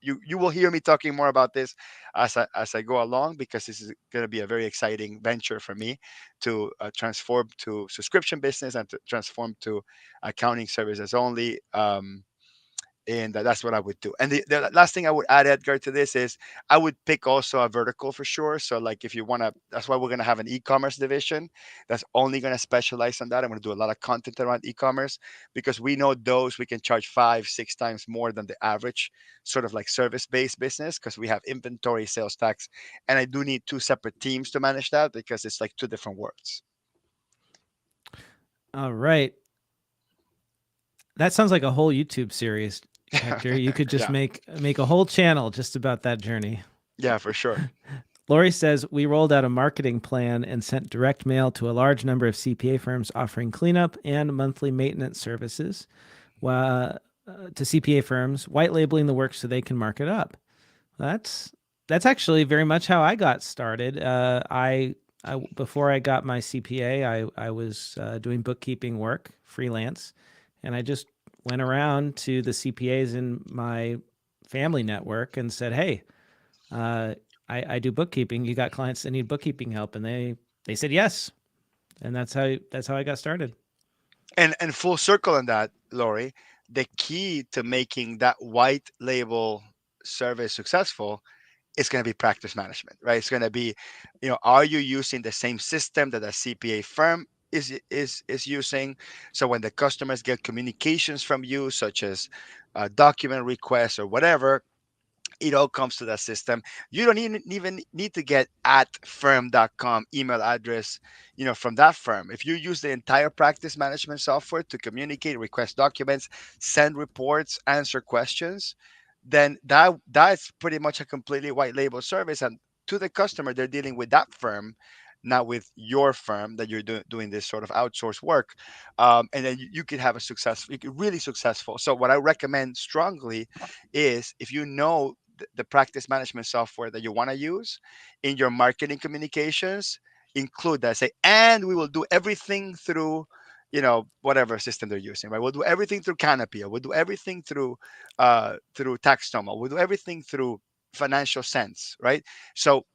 You will hear me talking more about this as I go along, because this is going to be a very exciting venture for me to transform to subscription business and to transform to accounting services only. And that's what I would do. And the last thing I would add, Edgar, to this is I would pick also a vertical for sure. So like if you want to, that's why we're going to have an e-commerce division that's only going to specialize on that. I'm going to do a lot of content around e-commerce because we know those we can charge 5, 6 times more than the average sort of like service-based business, because we have inventory, sales tax, and I do need two separate teams to manage that because it's like two different worlds. All right. That sounds like a whole YouTube series, Hector. You could just Yeah, make a whole channel just about that journey. yeah, for sure. Lori says we rolled out a marketing plan and sent direct mail to a large number of CPA firms offering cleanup and monthly maintenance services to CPA firms, white labeling the work so they can mark it up. That's actually very much how I got started. I before I got my CPA, I was doing bookkeeping work freelance, and I just went around to the CPAs in my family network and said, "Hey, I do bookkeeping. You got clients that need bookkeeping help?" And they said yes, and that's how I got started. And full circle on that, Lori, the key to making that white label service successful is going to be practice management, right? It's going to be, are you using the same system that a CPA firm is using? So when the customers get communications from you, such as document requests or whatever, it all comes to that system. You don't even need to get at firm.com email address, from that firm. If you use the entire practice management software to communicate, request documents, send reports, answer questions, then that's pretty much a completely white label service. And to the customer, they're dealing with that firm, not with your firm that you're doing this sort of outsourced work. And then you could have a successful, you could really successful. So what I recommend strongly is, if you know the practice management software that you want to use in your marketing communications, include that. Say, and we will do everything through, whatever system they're using, right? We'll do everything through Canopy. We'll do everything through Taxtoma. We'll do everything through Financial Sense, right? So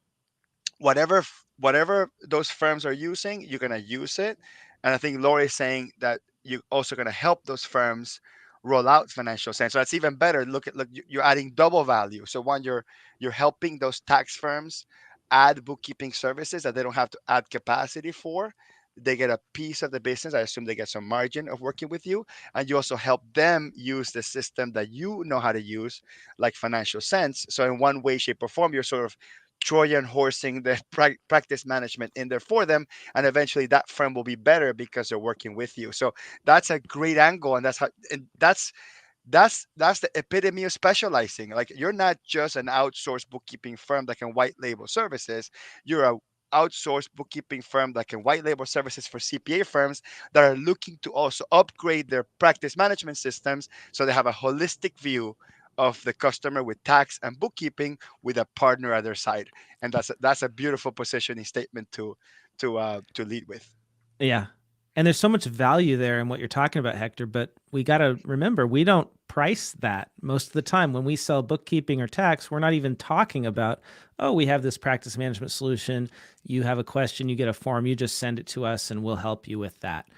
whatever those firms are using, you're gonna use it. And I think Lori is saying that you're also gonna help those firms roll out Financial Sense. So that's even better. Look, you're adding double value. So one, you're helping those tax firms add bookkeeping services that they don't have to add capacity for. They get a piece of the business. I assume they get some margin of working with you, and you also help them use the system that you know how to use, like Financial Sense. So in one way, shape, or form, you're sort of Trojan horsing the practice management in there for them, and eventually that firm will be better because they're working with you. So that's a great angle, and that's the epitome of specializing. Like, you're not just an outsourced bookkeeping firm that can white label services. You're a outsourced bookkeeping firm that can white label services for CPA firms that are looking to also upgrade their practice management systems so they have a holistic view of the customer with tax and bookkeeping with a partner at their side. And that's a beautiful positioning statement to lead with. Yeah. And there's so much value there in what you're talking about, Hector, but we got to remember we don't price that most of the time. When we sell bookkeeping or tax, we're not even talking about, oh, we have this practice management solution. You have a question, you get a form, you just send it to us and we'll help you with that.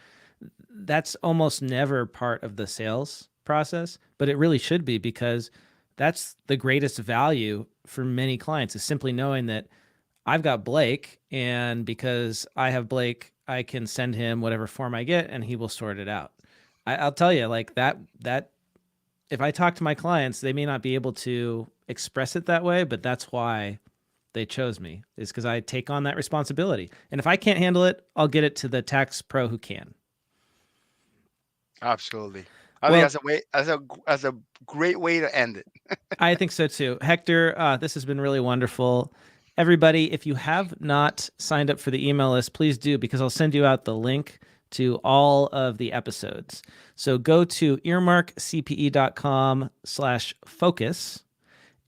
That's almost never part of the sales process, but it really should be, because that's the greatest value for many clients, is simply knowing that I've got Blake, and because I have Blake, I can send him whatever form I get and he will sort it out. I'll tell you, like that if I talk to my clients, they may not be able to express it that way, but that's why they chose me, is because I take on that responsibility. And if I can't handle it, I'll get it to the tax pro who can. Absolutely. I think Well, that's a way, as a great way to end it. I think so too. Hector, this has been really wonderful. Everybody, if you have not signed up for the email list, please do, because I'll send you out the link to all of the episodes. So go to earmarkcpe.com/focus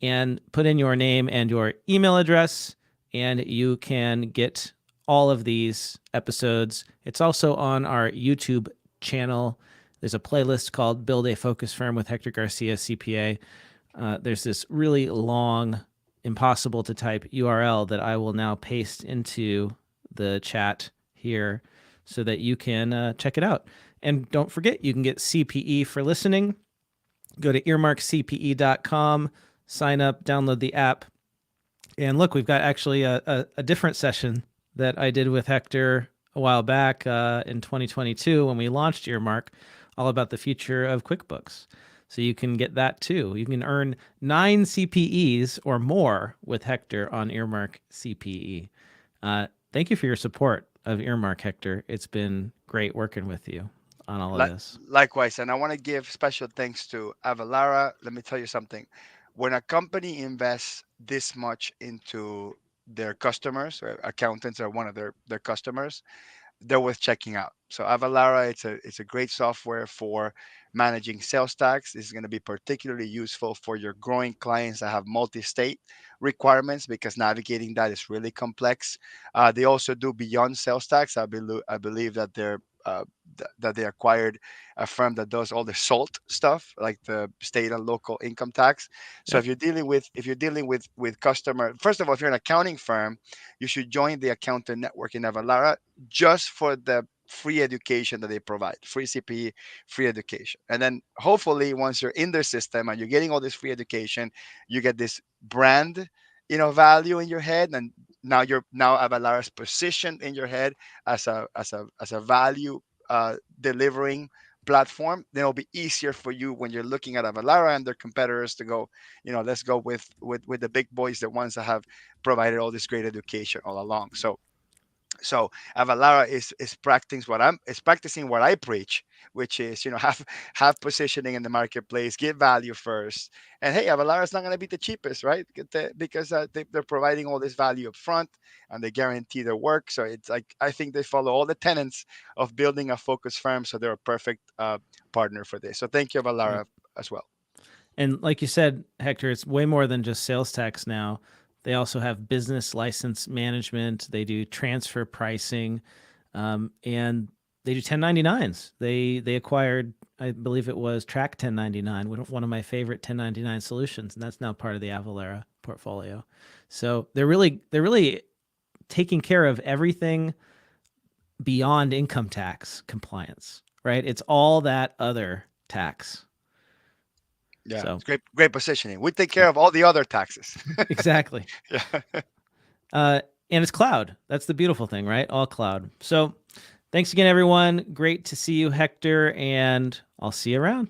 and put in your name and your email address, and you can get all of these episodes. It's also on our YouTube channel. There's a playlist called Build a Focus Firm with Hector Garcia, CPA. There's this really long, impossible to type URL that I will now paste into the chat here so that you can check it out. And don't forget, you can get CPE for listening. Go to earmarkcpe.com, sign up, download the app. And look, we've got actually a different session that I did with Hector a while back in 2022 when we launched Earmark, all about the future of QuickBooks. So you can get that too. You can earn 9 CPEs or more with Hector on Earmark CPE. Thank you for your support of Earmark, Hector. It's been great working with you on all of this. Likewise, and I want to give special thanks to Avalara. Let me tell you something. When a company invests this much into their customers, or accountants are one of their customers, they're worth checking out. So Avalara, it's a great software for managing sales tax. It's going to be particularly useful for your growing clients that have multi-state requirements, because navigating that is really complex. They also do beyond sales tax. I believe that that they acquired a firm that does all the SALT stuff, like the state and local income tax. So Yep. if you're dealing with customer, first of all, if you're an accounting firm, you should join the accountant network in Avalara, just for the free education that they provide, free CPE, free education. And then hopefully once you're in their system and you're getting all this free education, you get this brand, value in your head. And now Avalara's positioned in your head as a value delivering platform. Then it'll be easier for you when you're looking at Avalara and their competitors to go, let's go with the big boys, the ones that have provided all this great education all along. So Avalara is practicing what I preach, which is, have positioning in the marketplace, give value first. And hey, Avalara is not going to be the cheapest, right? Because they're providing all this value up front, and they guarantee their work. So it's like, I think they follow all the tenets of building a focus firm. So they're a perfect partner for this. So thank you, Yep. Avalara, as well. And like you said, Hector, it's way more than just sales tax now. They also have business license management. They do transfer pricing, and they do 1099s. They acquired, I believe it was Track 1099, one of my favorite 1099 solutions, and that's now part of the Avalara portfolio. So they're really taking care of everything beyond income tax compliance, right? It's all that other tax. Yeah, So it's great positioning. We take care of all the other taxes. exactly. Yeah. And it's cloud. That's the beautiful thing, right? All cloud. So thanks again, everyone. Great to see you, Hector, and I'll see you around.